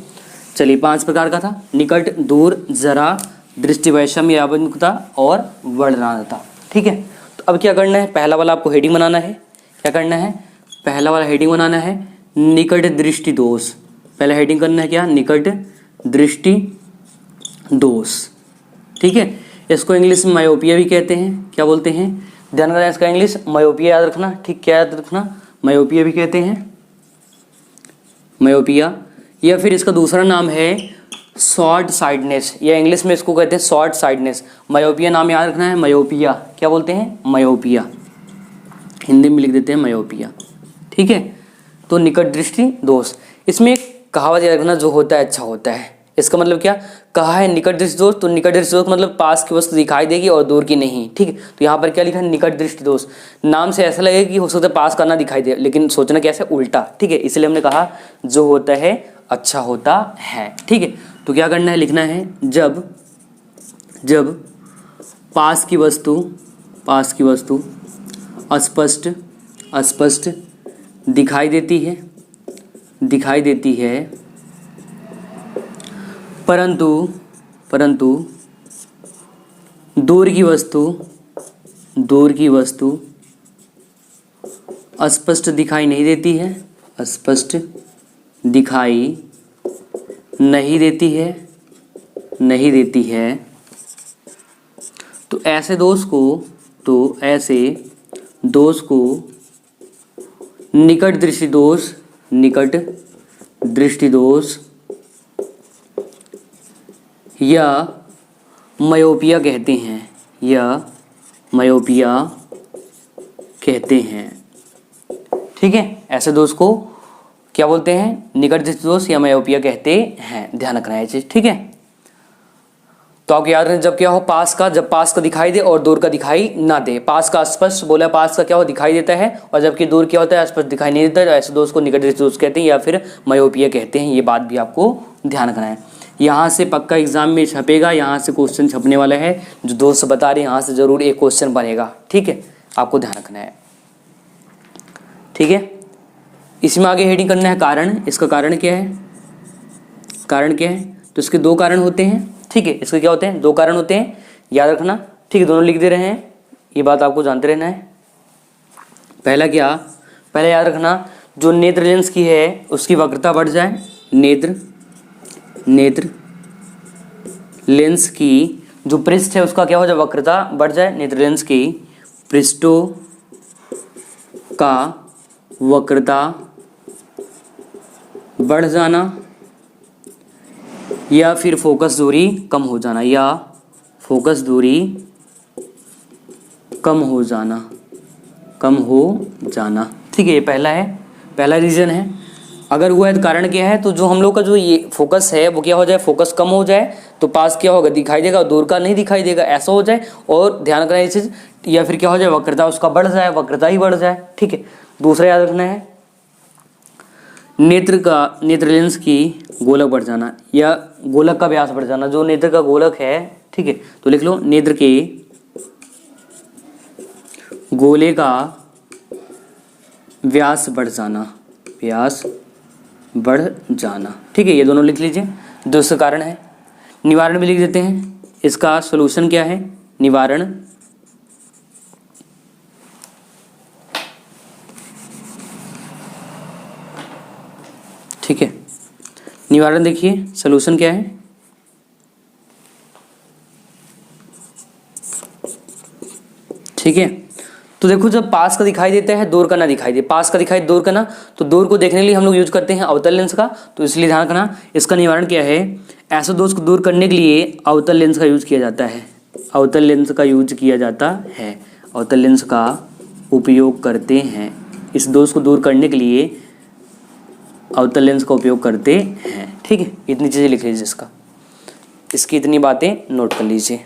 Speaker 2: चलिए 5 प्रकार का था, निकट, दूर, जरा, दृष्टि वैषम्य, अविमुखता और वर्णांतता। ठीक है, तो अब क्या करना है, पहला वाला आपको हेडिंग बनाना है। क्या करना है, पहला वाला हेडिंग बनाना है निकट दृष्टि दोष। पहला हेडिंग करना है क्या, निकट दृष्टि दोष। ठीक है, इसको इंग्लिश में मायोपिया भी कहते हैं। क्या बोलते हैं, ध्यान रखना इसका इंग्लिश मायोपिया याद रखना। ठीक, क्या याद रखना, मायोपिया भी कहते हैं, मायोपिया। या फिर इसका दूसरा नाम है शॉर्ट साइडनेस, या इंग्लिश में इसको कहते हैं शॉर्ट साइडनेस। मायोपिया नाम याद रखना है, मायोपिया। क्या बोलते हैं, मायोपिया, हिंदी में लिख देते हैं मायोपिया। ठीक है, तो निकट दृष्टि दोष। इसमें एक कहावत याद रखना, जो होता है अच्छा होता है। इसका मतलब क्या, कहा है निकट दृष्टि दोष, तो निकट दृष्टि दोष मतलब पास की वस्तु दिखाई देगी और दूर की नहीं। ठीक है, तो यहाँ पर क्या लिखा है, निकट दृष्टि दोष। नाम से ऐसा लगेगा कि हो सकता है पास का ना दिखाई दे, लेकिन सोचना कैसे, उल्टा। ठीक है, इसलिए हमने कहा जो होता है अच्छा होता है। ठीक है, तो क्या करना है, लिखना है जब पास की वस्तु अस्पष्ट दिखाई देती है परंतु दूर की वस्तु अस्पष्ट दिखाई नहीं देती है, तो ऐसे दोष को निकट दृष्टि दोष या मायोपिया कहते हैं। ठीक है, ऐसे दोष को क्या बोलते हैं, निकट दृष्टि दोष या मायोपिया कहते हैं। ध्यान रखना है ये चीज। ठीक है, तो आपको याद रखना, जब क्या हो जब पास का दिखाई दे और दूर का दिखाई ना दे। पास का स्पष्ट बोला, पास का क्या हो दिखाई देता है, और जबकि दूर क्या होता है, स्पष्ट दिखाई नहीं देता, तो ऐसे दोष को निकट दृष्टि दोष कहते हैं या फिर मायोपिया कहते हैं। ये बात भी आपको ध्यान रखना है। यहाँ से पक्का एग्जाम में छपेगा, यहाँ से क्वेश्चन छपने वाला है, जो दोस्त बता रहे हैं यहाँ से जरूर एक क्वेश्चन बनेगा। ठीक है, आपको ध्यान रखना है। ठीक है, इसमें आगे हेडिंग करना है कारण। इसका कारण क्या है, तो इसके दो कारण होते हैं। ठीक है, इसके क्या होते हैं, दो कारण होते हैं, याद रखना। ठीक है, दोनों लिख दे रहे हैं, ये बात आपको जानते रहना है। पहला याद रखना, जो नेत्र लेंस की है उसकी वक्रता बढ़ जाए। नेत्र लेंस की जो पृष्ठ है उसका क्या हो जाए, वक्रता बढ़ जाए। नेत्र लेंस की पृष्ठों का वक्रता बढ़ जाना, या फिर फोकस दूरी कम हो जाना। ठीक है, ये पहला रीजन है। अगर हुआ है तो कारण क्या है, तो जो हम लोग का जो ये फोकस है वो क्या हो जाए, फोकस कम हो जाए, तो पास क्या होगा, दिखाई देगा, और दूर का नहीं दिखाई देगा, ऐसा हो जाए। और ध्यान रखना ये चीज, या फिर क्या हो जाए, वक्रता उसका बढ़ जाए, वक्रता ही बढ़ जाए। ठीक है, दूसरा याद रखना है, नेत्र लेंस की गोलक बढ़ जाना या गोलक का व्यास बढ़ जाना। जो नेत्र का गोलक है, ठीक है, तो लिख लो नेत्र के गोले का व्यास बढ़ जाना। ठीक है, ये दोनों लिख लीजिए, दूसरा कारण है। निवारण भी लिख देते हैं। इसका सॉल्यूशन क्या है, निवारण ठीक है, निवारण देखिए सॉल्यूशन क्या है, ठीक है। तो देखो, जब पास का दिखाई देता है दूर का ना दिखाई दे, पास का दिखाई दूर का ना, तो दूर को देखने के लिए हम लोग यूज करते हैं अवतल लेंस का। तो इसलिए ध्यान रखना, इसका निवारण क्या है, ऐसे दोष को दूर करने के लिए अवतल लेंस का यूज किया जाता है। अवतल लेंस का उपयोग करते हैं। इस दोष को दूर करने के लिए अवतल लेंस का उपयोग करते हैं। ठीक है, इतनी चीज़ें लिख लीजिए, इसकी इतनी बातें नोट कर लीजिए।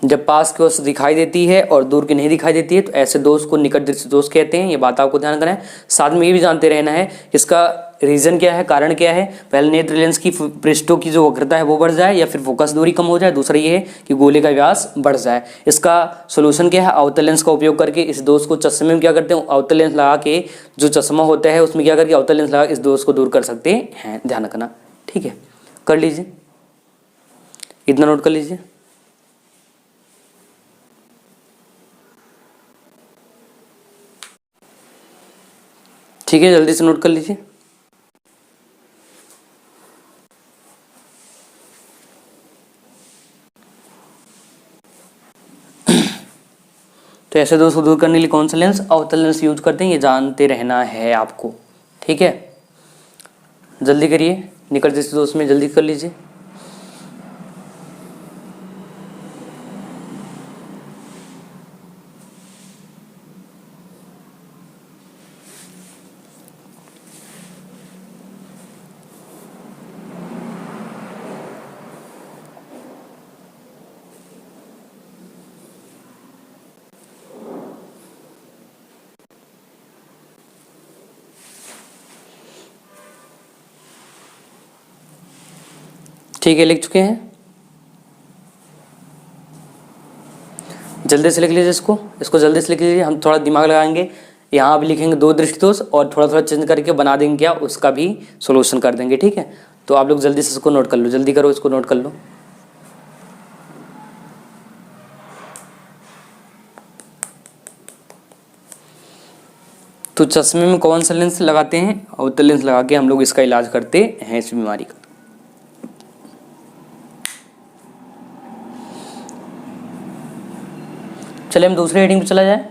Speaker 2: जब पास की वस्तु दिखाई देती है और दूर की नहीं दिखाई देती है, तो ऐसे दोष को निकट दृष्टि दोष कहते हैं। ये बात आपको ध्यान रखना है। साथ में ये भी जानते रहना है, इसका रीज़न क्या है, कारण क्या है? पहले नेत्र लेंस की पृष्ठों की जो वक्रता है वो बढ़ जाए या फिर फोकस दूरी कम हो जाए। दूसरा ये है कि गोले का व्यास बढ़ जाए। इसका सोल्यूशन क्या है? अवतल लेंस का उपयोग करके इस दोष को चश्मे में क्या करते हैं, अवतल लेंस लगा के जो चश्मा होता है उसमें क्या करके अवतल लेंस लगा इस दोष को दूर कर सकते हैं। ध्यान रखना, ठीक है, कर लीजिए, इतना नोट कर लीजिए। ठीक है, जल्दी से नोट कर लीजिए। तो ऐसे दोष को दूर करने के लिए कौन सा लेंस, अवतल लेंस यूज करते हैं, ये जानते रहना है आपको। ठीक है, जल्दी करिए, निकट दृष्टि दोष में जल्दी कर लीजिए। ठीक है, लिख चुके हैं, जल्दी से लिख लीजिए इसको जल्दी से लिख लीजिए। हम थोड़ा दिमाग लगाएंगे, यहाँ भी लिखेंगे दो दृष्टि दोष और थोड़ा थोड़ा चेंज करके बना देंगे क्या, उसका भी सोल्यूशन कर देंगे। ठीक है, तो आप लोग जल्दी से इसको नोट कर लो, जल्दी करो, इसको नोट कर लो। तो चश्मे में कौन सा लेंस लगाते हैं, अवतल लेंस लगा के हम लोग इसका इलाज करते हैं, इस बीमारी का। चले हम दूसरे हेडिंग पे चला जाए।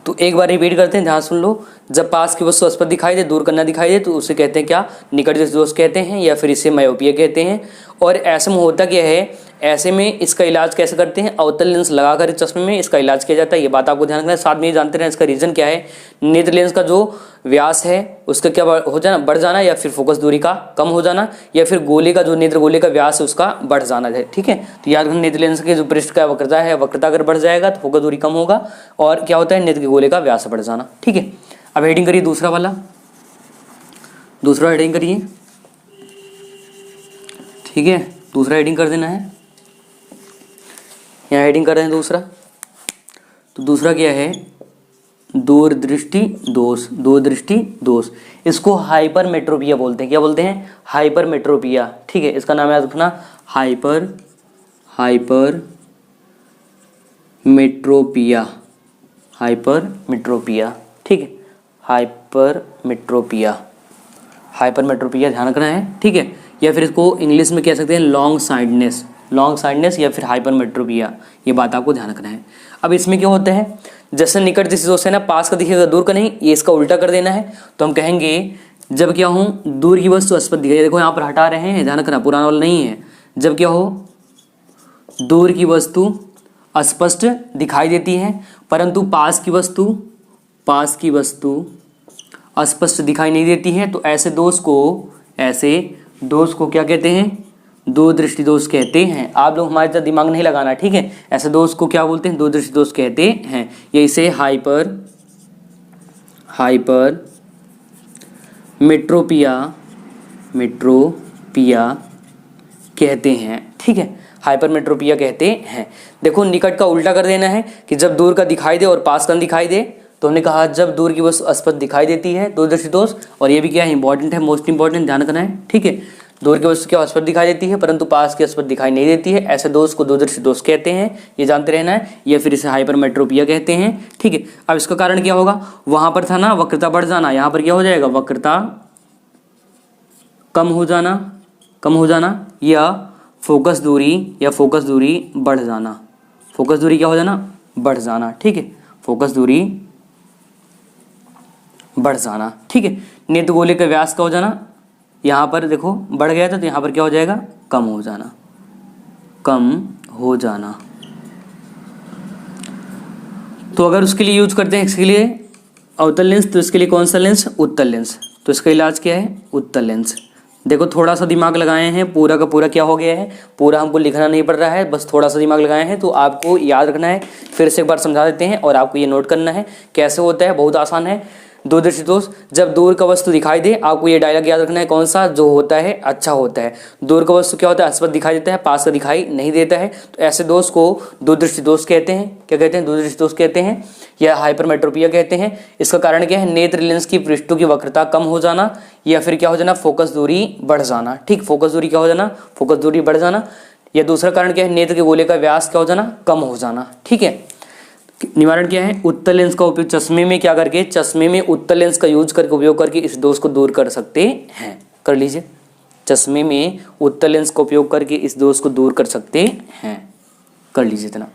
Speaker 2: तो एक बार रिपीट करते हैं, ध्यान सुन लो। जब पास की वस्तु स्पष्ट दिखाई दे, दूर करना दिखाई दे, तो उसे कहते हैं क्या, निकट दृष्टि दोष कहते हैं, या फिर इसे मायोपिया कहते हैं। और ऐसे में होता क्या है, ऐसे में इसका इलाज कैसे करते हैं, अवतल लेंस लगाकर चश्मे में इसका इलाज किया जाता है। ये बात आपको ध्यान रखना है, साथ में ये जानते रहें इसका रीजन क्या है। नेत्र लेंस का जो व्यास है उसका क्या हो जाना, बढ़ जाना, या फिर फोकस दूरी का कम हो जाना, या फिर गोले का जो नेत्र गोले का व्यास है उसका बढ़ जाना है। ठीक है, तो याद रखना, नेत्र लेंस के जो पृष्ठ का वक्रता है, वक्रता अगर बढ़ जाएगा तो फोकस दूरी कम होगा, और क्या होता है, नेत्र के गोले का व्यास बढ़ जाना। ठीक है, अब हेडिंग करिए दूसरा वाला, दूसरा हेडिंग करिए। ठीक है, दूसरा हेडिंग कर देना है, यहाँ हेडिंग कर रहे हैं दूसरा। तो दूसरा क्या है, दूरदृष्टि दोष, दूरदृष्टि दोष। इसको हाइपरमेट्रोपिया बोलते हैं। क्या बोलते हैं, हाइपरमेट्रोपिया। ठीक है, इसका नाम याद रखना, हाइपरमेट्रोपिया, हाइपरमेट्रोपिया। ठीक है, हाइपरमेट्रोपिया, हाइपरमेट्रोपिया ध्यान रखना है। ठीक है, या फिर इसको इंग्लिश में कह सकते हैं लॉन्ग साइडनेस, लॉन्ग साइडनेस या फिर हाइपरमेट्रोपिया, ये बात आपको ध्यान रखना है। अब इसमें क्या होता है, जैसे निकट दृष्टि दोष है ना, पास का दिखेगा दूर का नहीं, ये इसका उल्टा कर देना है। तो हम कहेंगे जब क्या हो, दूर की वस्तु स्पष्ट दिखाई, देखो यहाँ पर हटा रहे हैं, ध्यान रखना, पुराना वाला नहीं है। जब क्या हो, दूर की वस्तु स्पष्ट दिखाई देती है, परंतु पास की वस्तु स्पष्ट दिखाई नहीं देती है, तो ऐसे दोष को क्या कहते हैं, दो दृष्टि दोष कहते हैं। आप लोग हमारे साथ दिमाग नहीं लगाना, ठीक है। ऐसे दोष को क्या बोलते हैं, दो दृष्टि दोष कहते हैं। ये इसे मेट्रोपिया कहते हैं, ठीक है, हाइपरमेट्रोपिया कहते हैं। देखो निकट का उल्टा कर देना है कि जब दूर का दिखाई दे और पास का दिखाई दे, तो हमने कहा जब दूर की वस्तु स्पष्ट दिखाई देती है, दो दृष्टि दोष। और ये भी क्या है, इंपॉर्टेंट है, मोस्ट इंपॉर्टेंट, ध्यान रखना है, ठीक है। दूर की वस्तु क्या स्पष्ट दिखाई देती है परंतु पास की स्पष्ट दिखाई नहीं देती है, ऐसे दोष को दो दृष्टि दोष कहते हैं, ये जानते रहना है। या फिर इसे हाइपरमेट्रोपिया कहते हैं, ठीक है। अब इसका कारण क्या होगा, वहां पर था ना वक्रता बढ़ जाना, यहाँ पर क्या हो जाएगा, वक्रता कम हो जाना या फोकस दूरी बढ़ जाना, फोकस दूरी क्या हो जाना, बढ़ जाना, ठीक है, फोकस दूरी बढ़ जाना, ठीक है। नेत्र गोले का व्यास का हो जाना, यहाँ पर देखो बढ़ गया था तो यहाँ पर क्या हो जाएगा, कम हो जाना। तो अगर उसके लिए यूज करते हैं, इसके लिए अवतल लेंस, तो इसके लिए कौन सा लेंस, उत्तल लेंस। तो इसका इलाज क्या है, उत्तल लेंस। देखो थोड़ा सा दिमाग लगाए हैं, पूरा का पूरा क्या हो गया है, पूरा हमको लिखना नहीं पड़ रहा है, बस थोड़ा सा दिमाग लगाए हैं, तो आपको याद रखना है। फिर से एक बार समझा देते हैं और आपको ये नोट करना है कैसे होता है, बहुत आसान है। दूरदृष्टि दोष, जब दूर का वस्तु दिखाई दे, आपको ये डायलॉग याद रखना है, कौन सा, जो होता है अच्छा होता है। दूर का वस्तु क्या होता है, स्पष्ट दिखाई देता है, पास का दिखाई नहीं देता है, तो ऐसे दोष को दूरदृष्टि दोष कहते हैं। क्या कहते हैं, दूरदृष्टि दोष कहते हैं या हाइपरमेट्रोपिया कहते हैं। इसका कारण क्या है, नेत्र लेंस की पृष्ठों की वक्रता कम हो जाना या फिर क्या हो जाना, फोकस दूरी बढ़ जाना। ठीक, फोकस दूरी क्या हो जाना, फोकस दूरी बढ़ जाना। या दूसरा कारण क्या है, नेत्र के गोले का व्यास क्या हो जाना, कम हो जाना। ठीक है, निवारण क्या है, उत्तल लेंस का उपयोग चश्मे में क्या करके, चश्मे में उत्तल लेंस का यूज करके, उपयोग करके इस दोष को दूर कर सकते हैं। कर लीजिए, चश्मे में उत्तल लेंस का उपयोग करके इस दोष को दूर कर सकते हैं। कर लीजिए इतना।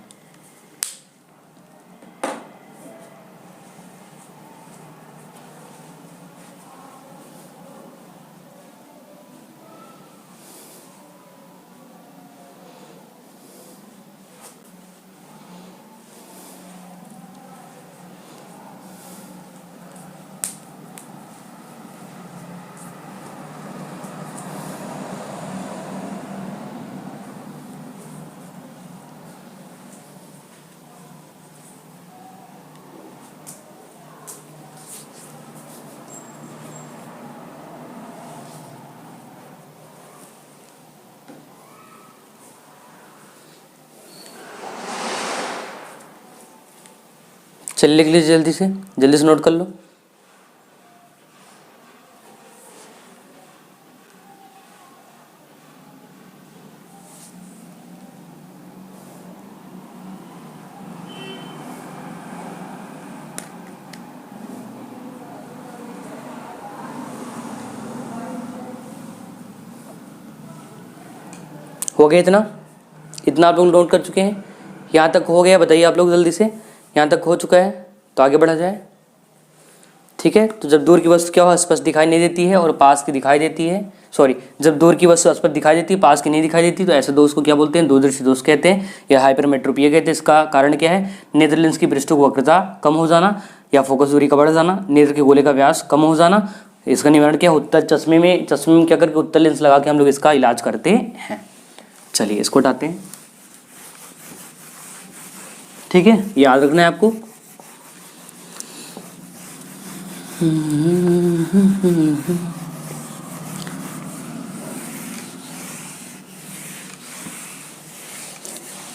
Speaker 2: चलिए लिख लीजिए, जल्दी से नोट कर लो। हो गया इतना आप लोग नोट कर चुके हैं, यहाँ तक हो गया, बताइए आप लोग जल्दी से। यहाँ तक हो चुका है तो आगे बढ़ा जाए। ठीक है, तो जब दूर की वस्तु क्या हो, स्पष्ट दिखाई नहीं देती है और पास की दिखाई देती है, सॉरी, जब दूर की वस्तु स्पष्ट दिखाई देती है, पास की नहीं दिखाई देती, तो ऐसे दोष को क्या बोलते हैं, दूरदृष्टि दोष कहते हैं या हाइपरमेट्रोपिया कहते हैं। इसका कारण क्या है, नेत्र लेंस की पृष्ठों की वक्रता कम हो जाना या फोकस दूरी का बढ़ जाना, नेत्र के गोले का व्यास कम हो जाना। इसका निवारण क्या है, उत्तर चश्मे में क्या करके उत्तर लेंस लगा के हम लोग इसका इलाज करते हैं। चलिए इसको हटाते हैं। ठीक है, याद रखना है आपको।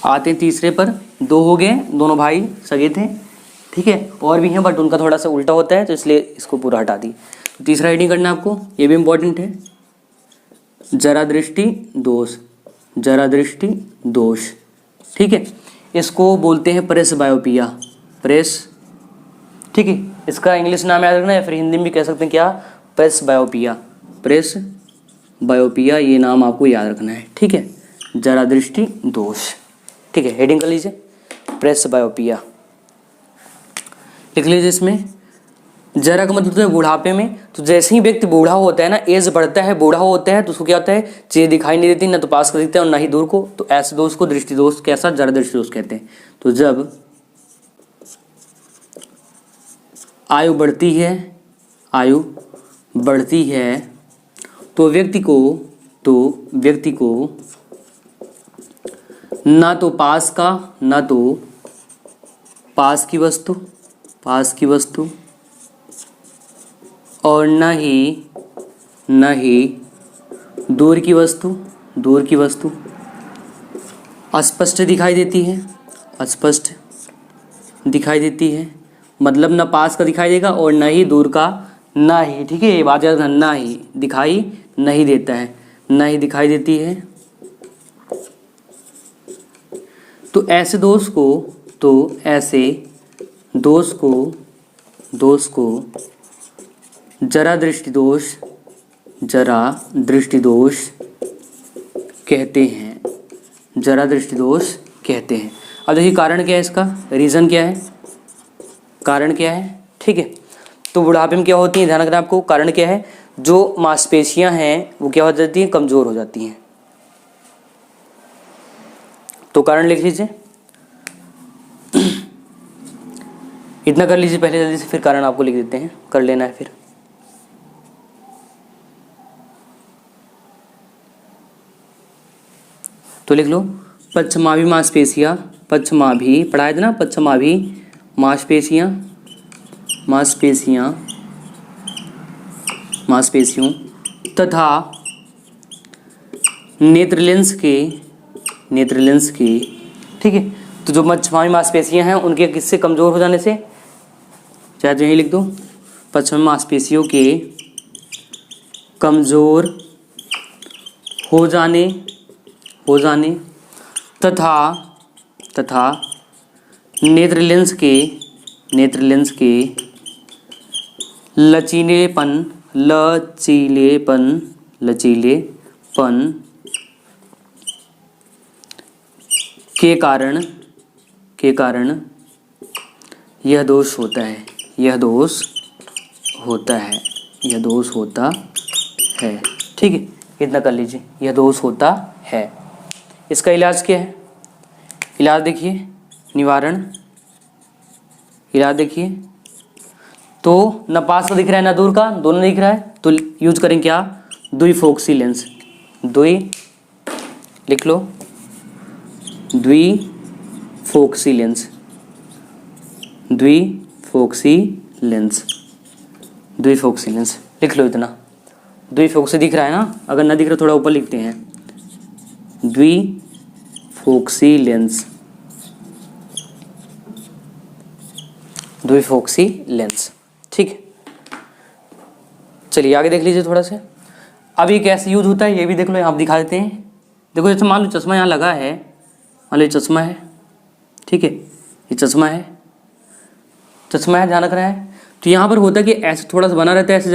Speaker 2: आते हैं तीसरे पर। दो हो गए, दोनों भाई सगे थे। ठीक है, और भी हैं बट उनका थोड़ा सा उल्टा होता है तो इसलिए इसको पूरा हटा दी। तीसरा हेडिंग करना आपको, ये भी इंपॉर्टेंट है, जरा दृष्टि दोष। जरा दृष्टि दोष, ठीक है, इसको बोलते हैं प्रेस बायोपिया। प्रेस, ठीक है, इसका इंग्लिश नाम याद रखना है, फिर हिंदी में भी कह सकते हैं क्या, प्रेस बायोपिया। प्रेस बायोपिया, ये नाम आपको याद रखना है। ठीक है, जरा दृष्टि दोष। ठीक है, हेडिंग कर लीजिए, प्रेस बायोपिया लिख लीजिए। इसमें जरा का मतलब होता है बुढ़ापे में। तो जैसे ही व्यक्ति बूढ़ा होता है ना, एज बढ़ता है, बूढ़ा होता है, तो उसको क्या होता है, चीज़ दिखाई नहीं देती, ना तो पास कर दिखता है और ना ही दूर को। तो ऐसे दोष को दृष्टि दोष, कैसा, जरा दृष्टि दोष कहते हैं। तो जब आयु बढ़ती है, आयु बढ़ती है, तो व्यक्ति को ना तो पास का, ना तो पास की वस्तु और न ही दूर की वस्तु अस्पष्ट दिखाई देती है। मतलब न पास का दिखाई देगा और न ही दूर का, ना ही, ठीक है, ये बात याद रखना, ना ही दिखाई नहीं देता है, ना ही दिखाई देती है। तो ऐसे दोष को जरा दृष्टि दोष कहते हैं। जरा दृष्टि दोष कहते हैं। अब देखिए कारण क्या है, इसका रीज़न क्या है, कारण क्या है। ठीक है, तो बुढ़ापे में क्या होती है, ध्यान रखना आपको, कारण क्या है, जो मांसपेशियां हैं वो क्या हो जाती हैं, कमज़ोर हो जाती हैं। तो कारण लिख लीजिए, इतना कर लीजिए पहले जल्दी से, फिर कारण आपको लिख देते हैं, कर लेना है फिर। तो लिख लो, पश्चमाभि मांसपेशियां, पश्चमाभि पढ़ाए थे ना, पश्चमाभि मांसपेशियां मांसपेशियों तथा नेत्र लेंस के ठीक है। तो जो पश्चमावी मांसपेशियां हैं उनके किससे कमज़ोर हो जाने से, चाहे तो यहीं लिख दो, पश्चमावी मांसपेशियों के कमज़ोर हो जाने तथा नेत्र लेंस के लचीलेपन के कारण यह दोष होता है। ठीक है, इतना कर लीजिए, यह दोष होता है। इसका इलाज क्या है? इलाज देखिए, निवारण इलाज देखिए, तो न पास का दिख रहा है ना दूर का, दोनों दिख रहा है, तो यूज करें क्या? द्विफोक्सी लेंस। लिख लो, द्विफोक्सी लेंस लिख लो इतना। द्विफोक्सी दिख रहा है ना, अगर ना दिख रहा थोड़ा ऊपर लिखते हैं, द्विफोक्सी लेंस। ठीक है, चलिए आगे देख लीजिए थोड़ा सा। अब ये कैसे यूज होता है ये भी देख लो, यहाँ दिखा देते हैं। देखो जैसे मान लो चश्मा यहाँ लगा है, मान लो ये चश्मा है, ठीक है, ये चश्मा है, ध्यान रख रहा है। तो यहाँ पर होता है कि ऐसे थोड़ा सा बना रहता है, ऐसी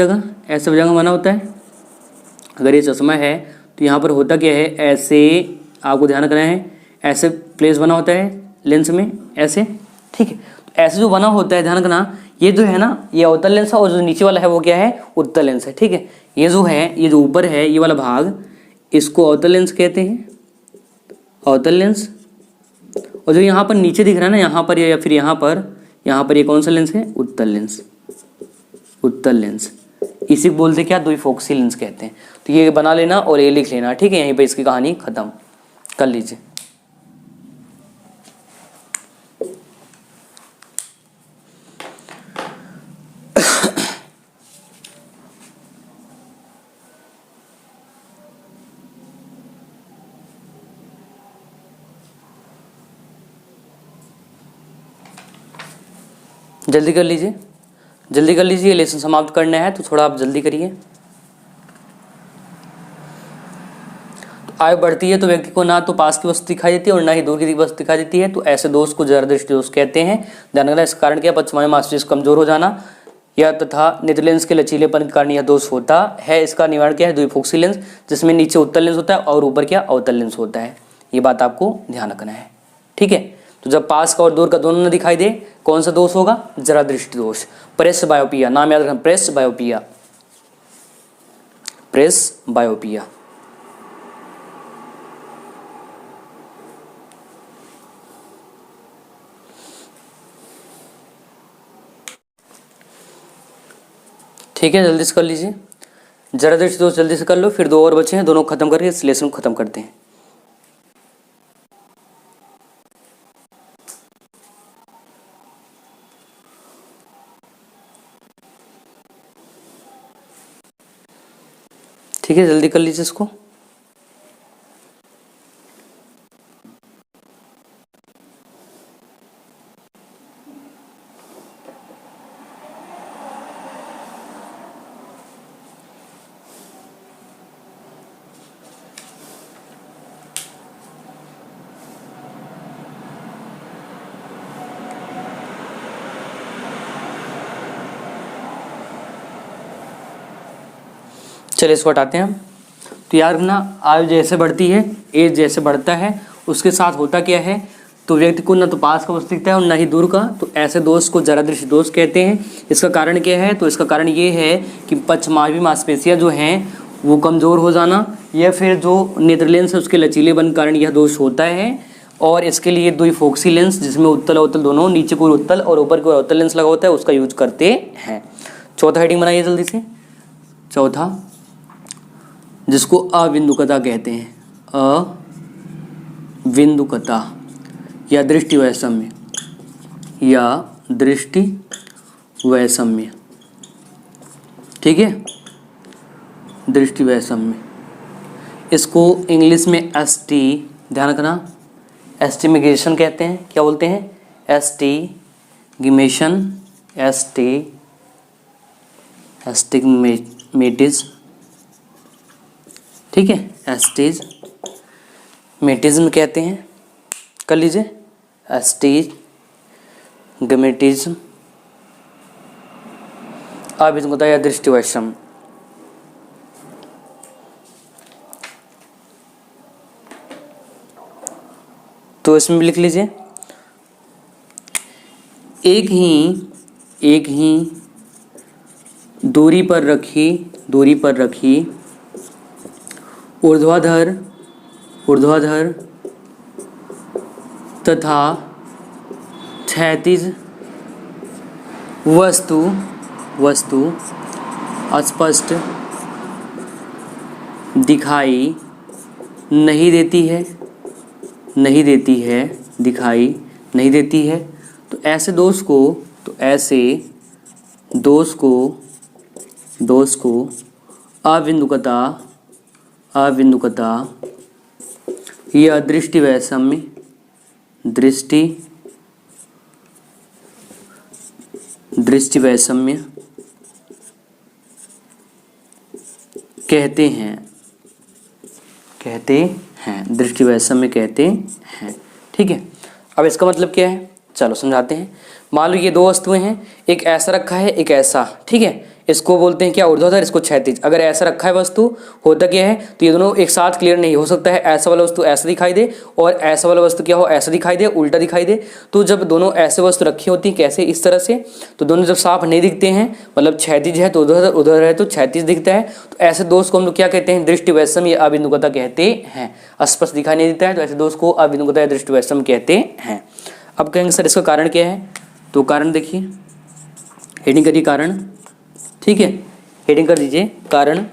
Speaker 2: जगह बना होता है। अगर ये चश्मा है तो यहाँ पर होता क्या है, ऐसे आपको ध्यान रखना है, ऐसे प्लेस बना होता है लेंस में, ऐसे। ठीक है, तो ऐसे जो बना होता है, ध्यान रखना, ये जो है ना, ये अवतल लेंस है, और जो नीचे वाला है वो क्या है? उत्तल लेंस है। ठीक है, ये जो है, ये जो ऊपर है ये वाला भाग, इसको अवतल लेंस कहते हैं, अवतल लेंस। और जो यहाँ पर नीचे दिख रहा है ना, यहाँ पर या फिर यहाँ पर ये कौन सा लेंस है? उत्तल लेंस। इसी को बोलते क्या? द्विफोक्सी लेंस कहते हैं। तो ये बना लेना और ये लिख लेना। ठीक है, यहीं पे इसकी कहानी खत्म कर लीजिए। जल्दी कर लीजिए, लेसन समाप्त करना है तो थोड़ा आप जल्दी करिए। आयु बढ़ती है तो व्यक्ति को ना तो पास की वस्तु दिखाई देती है और ना ही दूर की वस्तु दिखाई देती है, तो ऐसे दोष को जरा दृष्टि दोष कहते हैं। ध्यान रखना, इसका कारण क्या? पश्चमावी मांसपेशी कमजोर हो जाना या तथा नेत्र लेंस के लचीलेपन के कारण यह दोष होता है। इसका निवारण क्या है? द्विफोक्सी लेंस, जिसमें नीचे उत्तल लेंस होता है और ऊपर क्या? अवतल लेंस होता है। ये बात आपको ध्यान रखना है। ठीक है, तो जब पास का और दूर का दोनों न दिखाई दे, कौन सा दोष होगा? जरा दृष्टि दोष, प्रेस बायोपिया। नाम याद रखना, प्रेस बायोपिया। ठीक है, जल्दी से कर लीजिए, जरा दृष्टि दोष जल्दी से कर लो, फिर 2 और बचे हैं, दोनों खत्म करके इस लेसन को खत्म करते हैं। ठीक है, जल्दी कर लीजिए इसको। चलिए इसको हटाते हैं हम। तो याद रखना, आयु जैसे बढ़ती है, एज जैसे बढ़ता है, उसके साथ होता क्या है? तो व्यक्ति को न तो पास का वस्तु दिखता है और न ही दूर का, तो ऐसे दोष को जरा दृष्टि दोष कहते हैं। इसका कारण क्या है? तो इसका कारण ये है कि पश्चमावी मांसपेशियां जो हैं वो कमज़ोर हो जाना, या फिर जो नेत्र लेंस है उसके लचीलेपन के कारण यह दोष होता है। और इसके लिए द्विफोक्सी लेंस, जिसमें उत्तल अवतल दोनों, नीचे कोई उत्तल और ऊपर कोई अवतल लेंस लगा होता है, उसका यूज करते हैं। चौथा हेडिंग बनाइए जल्दी से। चौथा, जिसको अविंदुकता कहते हैं, अविंदुकता या दृष्टि वैषम्य। ठीक है, दृष्टि वैषम्य, इसको इंग्लिश में एसटी, ध्यान रखना, एस्टिमेशन कहते हैं। क्या बोलते हैं? एस्टिमेशन, एस्टिग्मेटिज्म, ठीक है, एस्टिग्मेटिज्म कहते हैं, कर लीजिए, एस्टिग्मेटिज्म, अभिज्ञता या दृष्टि वैषम्य। तो इसमें लिख लीजिए, एक ही दूरी पर रखी ऊर्ध्वाधर तथा क्षैतिज वस्तु स्पष्ट दिखाई नहीं देती है, तो ऐसे दोष को अविन्दुकता या दृष्टि वैषम्य कहते हैं, दृष्टि वैषम्य कहते हैं। ठीक है, अब इसका मतलब क्या है, चलो समझाते हैं। मान लो ये दो वस्तुएं हैं, एक ऐसा रखा है, एक ऐसा, ठीक है, इसको बोलते हैं क्या, ऊर्ध्वाधर, इसको क्षैतिज। अगर ऐसा रखा है वस्तु, होता क्या है, तो ये दोनों एक साथ क्लियर नहीं हो सकता है, ऐसा वाला वस्तु ऐसा दिखाई दे और ऐसा वाला वस्तु क्या हो, ऐसा दिखाई दे, उल्टा दिखाई दे। तो जब दोनों ऐसे वस्तु रखी होती है, कैसे, इस तरह से, तो दोनों जब साफ नहीं दिखते हैं, मतलब क्षैतिज है तो ऊर्ध्वाधर, ऊर्ध्वाधर है तो क्षैतिज दिखता है, तो ऐसे दोष को हम लोग क्या कहते हैं, दृष्टि वैषम्य या अविन्दुकता कहते हैं। स्पष्ट दिखाई नहीं देता है तो ऐसे दोष को अविन्दुकता या दृष्टि वैषम्य कहते हैं। अब कहेंगे सर इसका कारण क्या है, तो कारण देखिए, हेडिंग करिए कारण, ठीक है, हेडिंग कर दीजिए कारण,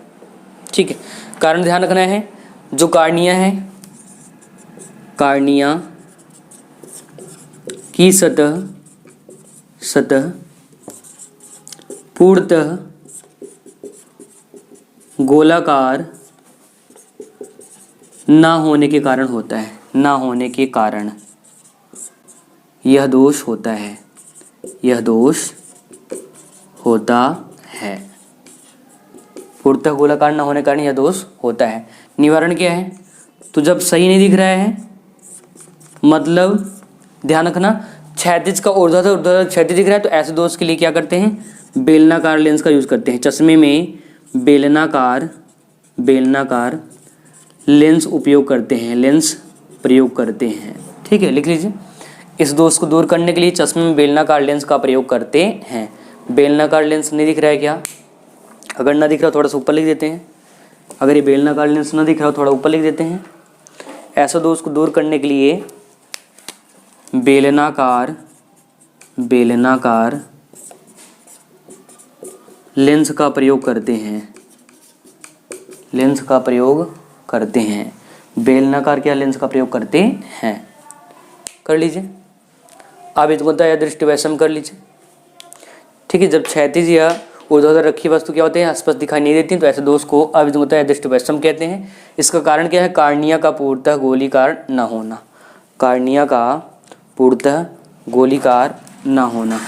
Speaker 2: ठीक है। कारण ध्यान रखना है, जो कार्निया है, कार्निया की सतह पूर्णतः गोलाकार ना होने के कारण होता है, ना होने के कारण यह दोष होता है, यह दोष होता है। पूर्णतः गोलाकार न होने के कारण यह दोष होता है। निवारण क्या है, तो जब सही नहीं दिख रहा है, मतलब ध्यान रखना, क्षैतिज का ऊर्ध्वाधर, ऊर्ध्वाधर क्षैतिज दिख रहा है, तो ऐसे दोष के लिए क्या करते हैं, बेलनाकार लेंस का यूज करते हैं। चश्मे में बेलनाकार लेंस उपयोग करते हैं, लेंस प्रयोग करते हैं। ठीक है, लिख लीजिए, इस दोष को दूर करने के लिए चश्मे में बेलनाकार लेंस का प्रयोग करते हैं। बेलनाकार लेंस नहीं दिख रहा है क्या, अगर ना दिख रहा थोड़ा सा ऊपर लिख देते हैं, अगर ये बेलनाकार लेंस ना दिख रहा थोड़ा ऊपर लिख देते हैं। ऐसा दोष को दूर करने के लिए बेलनाकार लेंस का प्रयोग करते हैं, लेंस का प्रयोग करते हैं। बेलनाकार क्या लेंस का प्रयोग करते हैं, कर लीजिए। अविन्दुकता या दृष्टि वैषम्य कर लीजिए। ठीक है, जब क्षैतिज या ऊर्ध्वाधर रखी वस्तु क्या होते हैं, स्पष्ट दिखाई नहीं देती, तो ऐसे दोष को अविन्दुकता या दृष्टि वैषम्य कहते हैं। इसका कारण क्या है, कार्निया का पूर्णतः गोलीकार न होना, कार्निया का पूर्णतः गोलीकार न होना।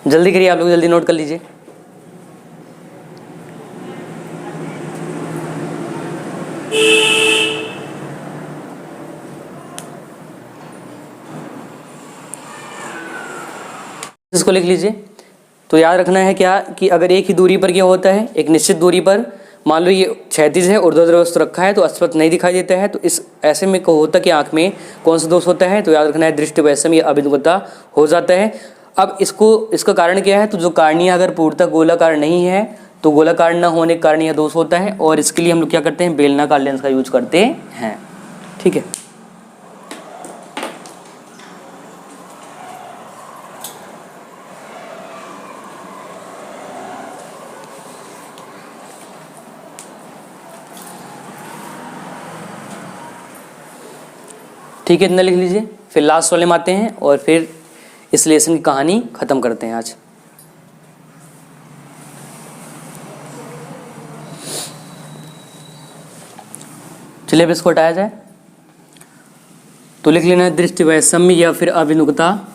Speaker 2: जल्दी करिए आप लोग, जल्दी नोट कर लीजिए। इसको लिख लीजिए। तो याद रखना है क्या, कि अगर एक ही दूरी पर क्या होता है, एक निश्चित दूरी पर, मान लो ये क्षैतिज है, ऊर्ध्वाधर वस्तु रखा है तो स्पष्ट नहीं दिखाई देता है, तो इस ऐसे में होता कि आंख में कौन सा दोष होता है, तो याद रखना है दृष्टि वैषम्य या अविन्दुकता हो जाता है। अब इसका कारण क्या है, तो जो कार्निया अगर पूर्णतः गोलाकार नहीं है, तो गोलाकार न होने के कारण यह दोष होता है, और इसके लिए हम लोग क्या करते हैं, बेलनाकार लेंस का यूज करते हैं। ठीक है, ठीक है, इतना लिख लीजिए। फिर लास्ट वाले में आते हैं और फिर इस लेसन की कहानी खत्म करते हैं आज। चलिए अब इसको हटाया जाए। तो लिख लेना दृष्टि वैषम्य या फिर अभिमुखता।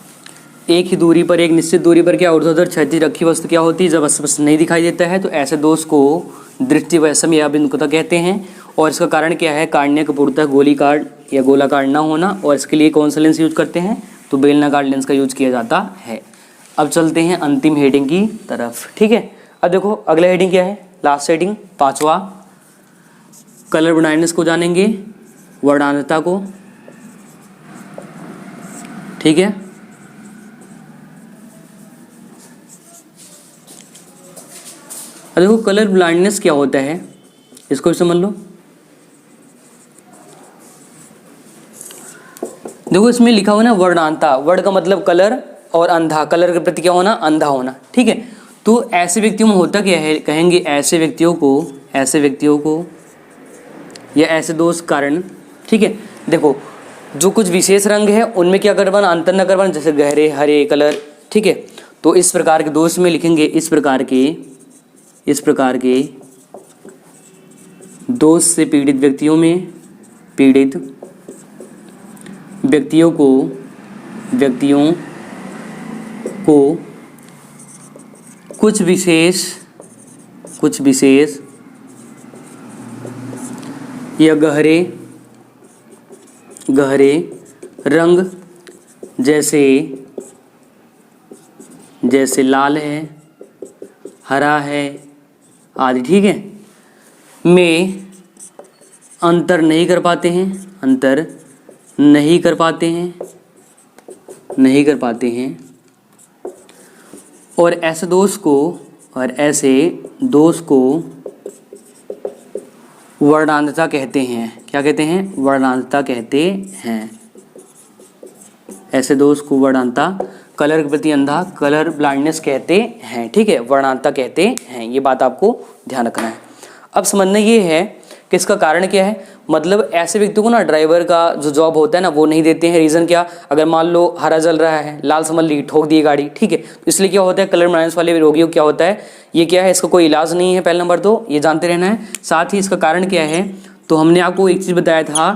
Speaker 2: एक ही दूरी पर, एक निश्चित दूरी पर क्या ऊर्ध्वाधर क्षैतिज रखी वस्तु क्या होती है जब स्पष्ट नहीं दिखाई देता है, तो ऐसे दोष को दृष्टि वैषम्य या अभिमुखता कहते हैं। और इसका कारण क्या है, कार्णिक पूर्णतः गोलीकार या गोलाकार न होना। और इसके लिए कौन सा लेंस यूज करते हैं, तो बेलनाकार लेंस का यूज किया जाता है। अब चलते हैं अंतिम हेडिंग की तरफ। ठीक है, अब देखो अगला हेडिंग क्या है, लास्ट हेडिंग 5वां, कलर ब्लाइंडनेस को जानेंगे, वर्णांधता को। ठीक है, अब देखो कलर ब्लाइंडनेस क्या होता है, इसको भी समझ लो। देखो इसमें लिखा हुआ ना वर्णांता, वर्ड का मतलब कलर और अंधा, कलर के प्रति क्या होना, अंधा होना। ठीक है, तो ऐसे व्यक्तियों में होता क्या है, कहेंगे ऐसे व्यक्तियों को या ऐसे दोष कारण। ठीक है, देखो जो कुछ विशेष रंग है उनमें क्या कर पाना, अंतर न कर पाना, जैसे गहरे हरे कलर। ठीक है, तो इस प्रकार के दोष में लिखेंगे, इस प्रकार के दोष से पीड़ित व्यक्तियों को कुछ विशेष या गहरे रंग जैसे लाल है, हरा है आदि, ठीक है, में अंतर नहीं कर पाते हैं और ऐसे दोष को वर्णांधता कहते हैं। क्या कहते हैं, वर्णांधता कहते हैं। ऐसे दोष को वर्णांधता, कलर के प्रति अंधा, कलर ब्लाइंडनेस कहते हैं। ठीक है, वर्णांधता कहते हैं, ये बात आपको ध्यान रखना है। अब समझना ये है कि इसका कारण क्या है, मतलब ऐसे व्यक्ति को ना ड्राइवर का जो जॉब होता है ना वो नहीं देते हैं। रीज़न क्या, अगर मान लो हरा जल रहा है, लाल समझ ली, ठोक दी गाड़ी। ठीक है, तो इसलिए क्या होता है, कलर ब्लाइंडनेस वाले रोगियों को क्या होता है, ये क्या है, इसका कोई इलाज नहीं है, पहला नंबर तो ये जानते रहना है। साथ ही इसका कारण क्या है, तो हमने आपको एक चीज़ बताया था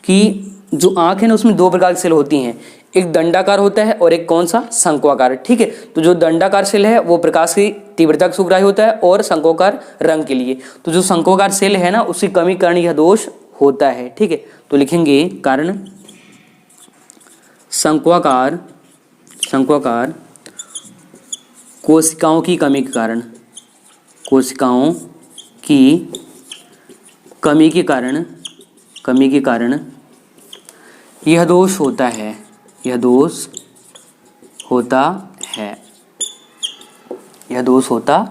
Speaker 2: कि जो आँख है ना उसमें दो प्रकार की सेल होती हैं, एक दंडाकार होता है और एक कौन सा, शंक्वाकार। ठीक है, तो जो दंडाकार सेल है वो प्रकाश की तीव्रता का सुग्राही होता है और शंक्वाकार रंग के लिए। तो जो शंक्वाकार सेल है ना उसकी कमी कारण यह दोष होता है। ठीक है, तो लिखेंगे कारण शंक्वाकार कोशिकाओं की कमी के कारण यह दोष होता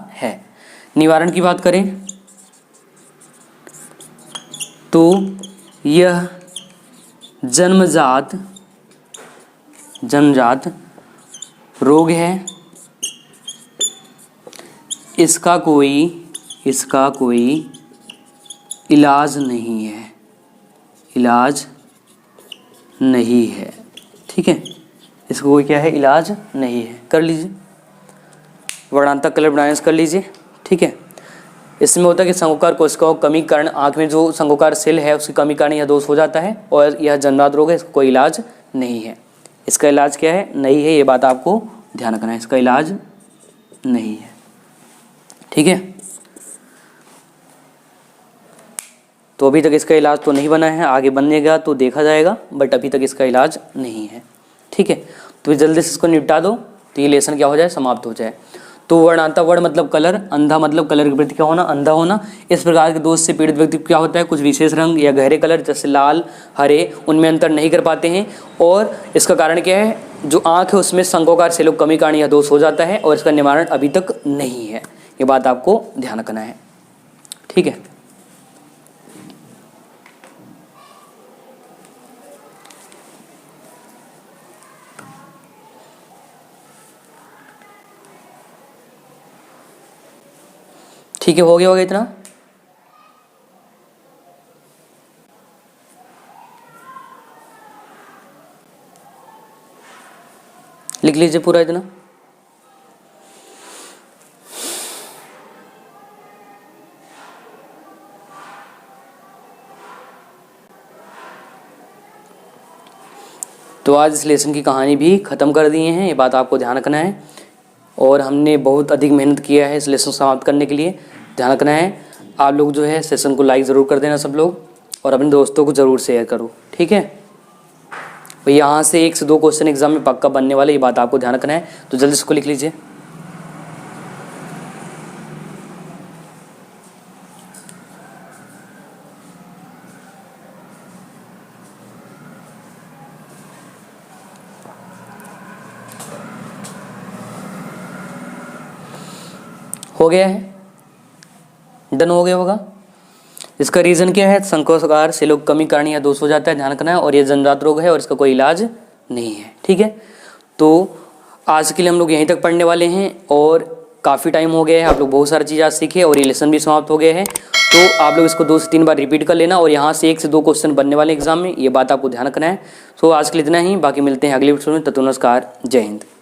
Speaker 2: है। निवारण की बात करें तो यह जन्मजात रोग है, इसका कोई इलाज नहीं है। ठीक है, इसका कोई क्या है, इलाज नहीं है। कर लीजिए, वर्णांतक कलर ब्लाइंडनेस कर लीजिए। ठीक है, इसमें होता है कि शंक्वाकार कोशिकाओं की कमी कारण आँख में जो शंक्वाकार सेल है उसकी कमी कारण यह दोष हो जाता है और यह जन्मजात रोग है, इसका कोई इलाज नहीं है। इसका इलाज क्या है, नहीं है, ये बात आपको ध्यान रखना है, इसका इलाज नहीं है। ठीक है, तो अभी तक इसका इलाज तो नहीं बना है, आगे बनेगा तो देखा जाएगा, बट अभी तक इसका इलाज नहीं है। ठीक है, तो जल्दी से इसको निपटा दो तो ये लेसन क्या हो जाए, समाप्त हो जाए। तो वर्णांता, वर्ड मतलब कलर, अंधा मतलब कलर के प्रति क्या होना, अंधा होना। इस प्रकार के दोष से पीड़ित व्यक्ति क्या होता है, कुछ विशेष रंग या गहरे कलर जैसे लाल, हरे, उनमें अंतर नहीं कर पाते हैं। और इसका कारण क्या है, जो आँख है उसमें शंक्वाकार सेलों की कमी कारण यह दोष हो जाता है और इसका निवारण अभी तक नहीं है, ये बात आपको ध्यान रखना है। ठीक है, ठीक है, हो गया इतना। लिख लीजिए पूरा इतना। तो आज इस लेसन की कहानी भी ख़त्म कर दिए हैं, ये बात आपको ध्यान रखना है। और हमने बहुत अधिक मेहनत किया है इस लेसन को समाप्त करने के लिए, ध्यान रखना है। आप लोग जो है सेशन को लाइक ज़रूर कर देना सब लोग, और अपने दोस्तों को ज़रूर शेयर करो, ठीक है। तो यहाँ से 1 से 2 क्वेश्चन एग्जाम में पक्का बनने वाले, ये बात आपको ध्यान रखना है। तो जल्दी इसको लिख लीजिए। हो गया है, डन हो गया होगा। इसका रीज़न क्या है? संकोचकार से लोग कमी करनी या दोष हो जाता है, ध्यान रखना है। और ये जन्मजात रोग है और इसका कोई इलाज नहीं है, ठीक है। तो आज के लिए हम लोग यहीं तक पढ़ने वाले हैं, और काफ़ी टाइम हो गया है, आप लोग बहुत सारी चीज़ आज सीखे और ये लेसन भी समाप्त हो गया है। तो आप लोग इसको 2 से 3 बार रिपीट कर लेना, और यहाँ से 1 से 2 क्वेश्चन बनने वाले एग्जाम में, ये बात आपको ध्यान रखना है। तो आज के लिए इतना ही, बाकी मिलते हैं अगले वीडियो में। तब तक नमस्कार, जय हिंद।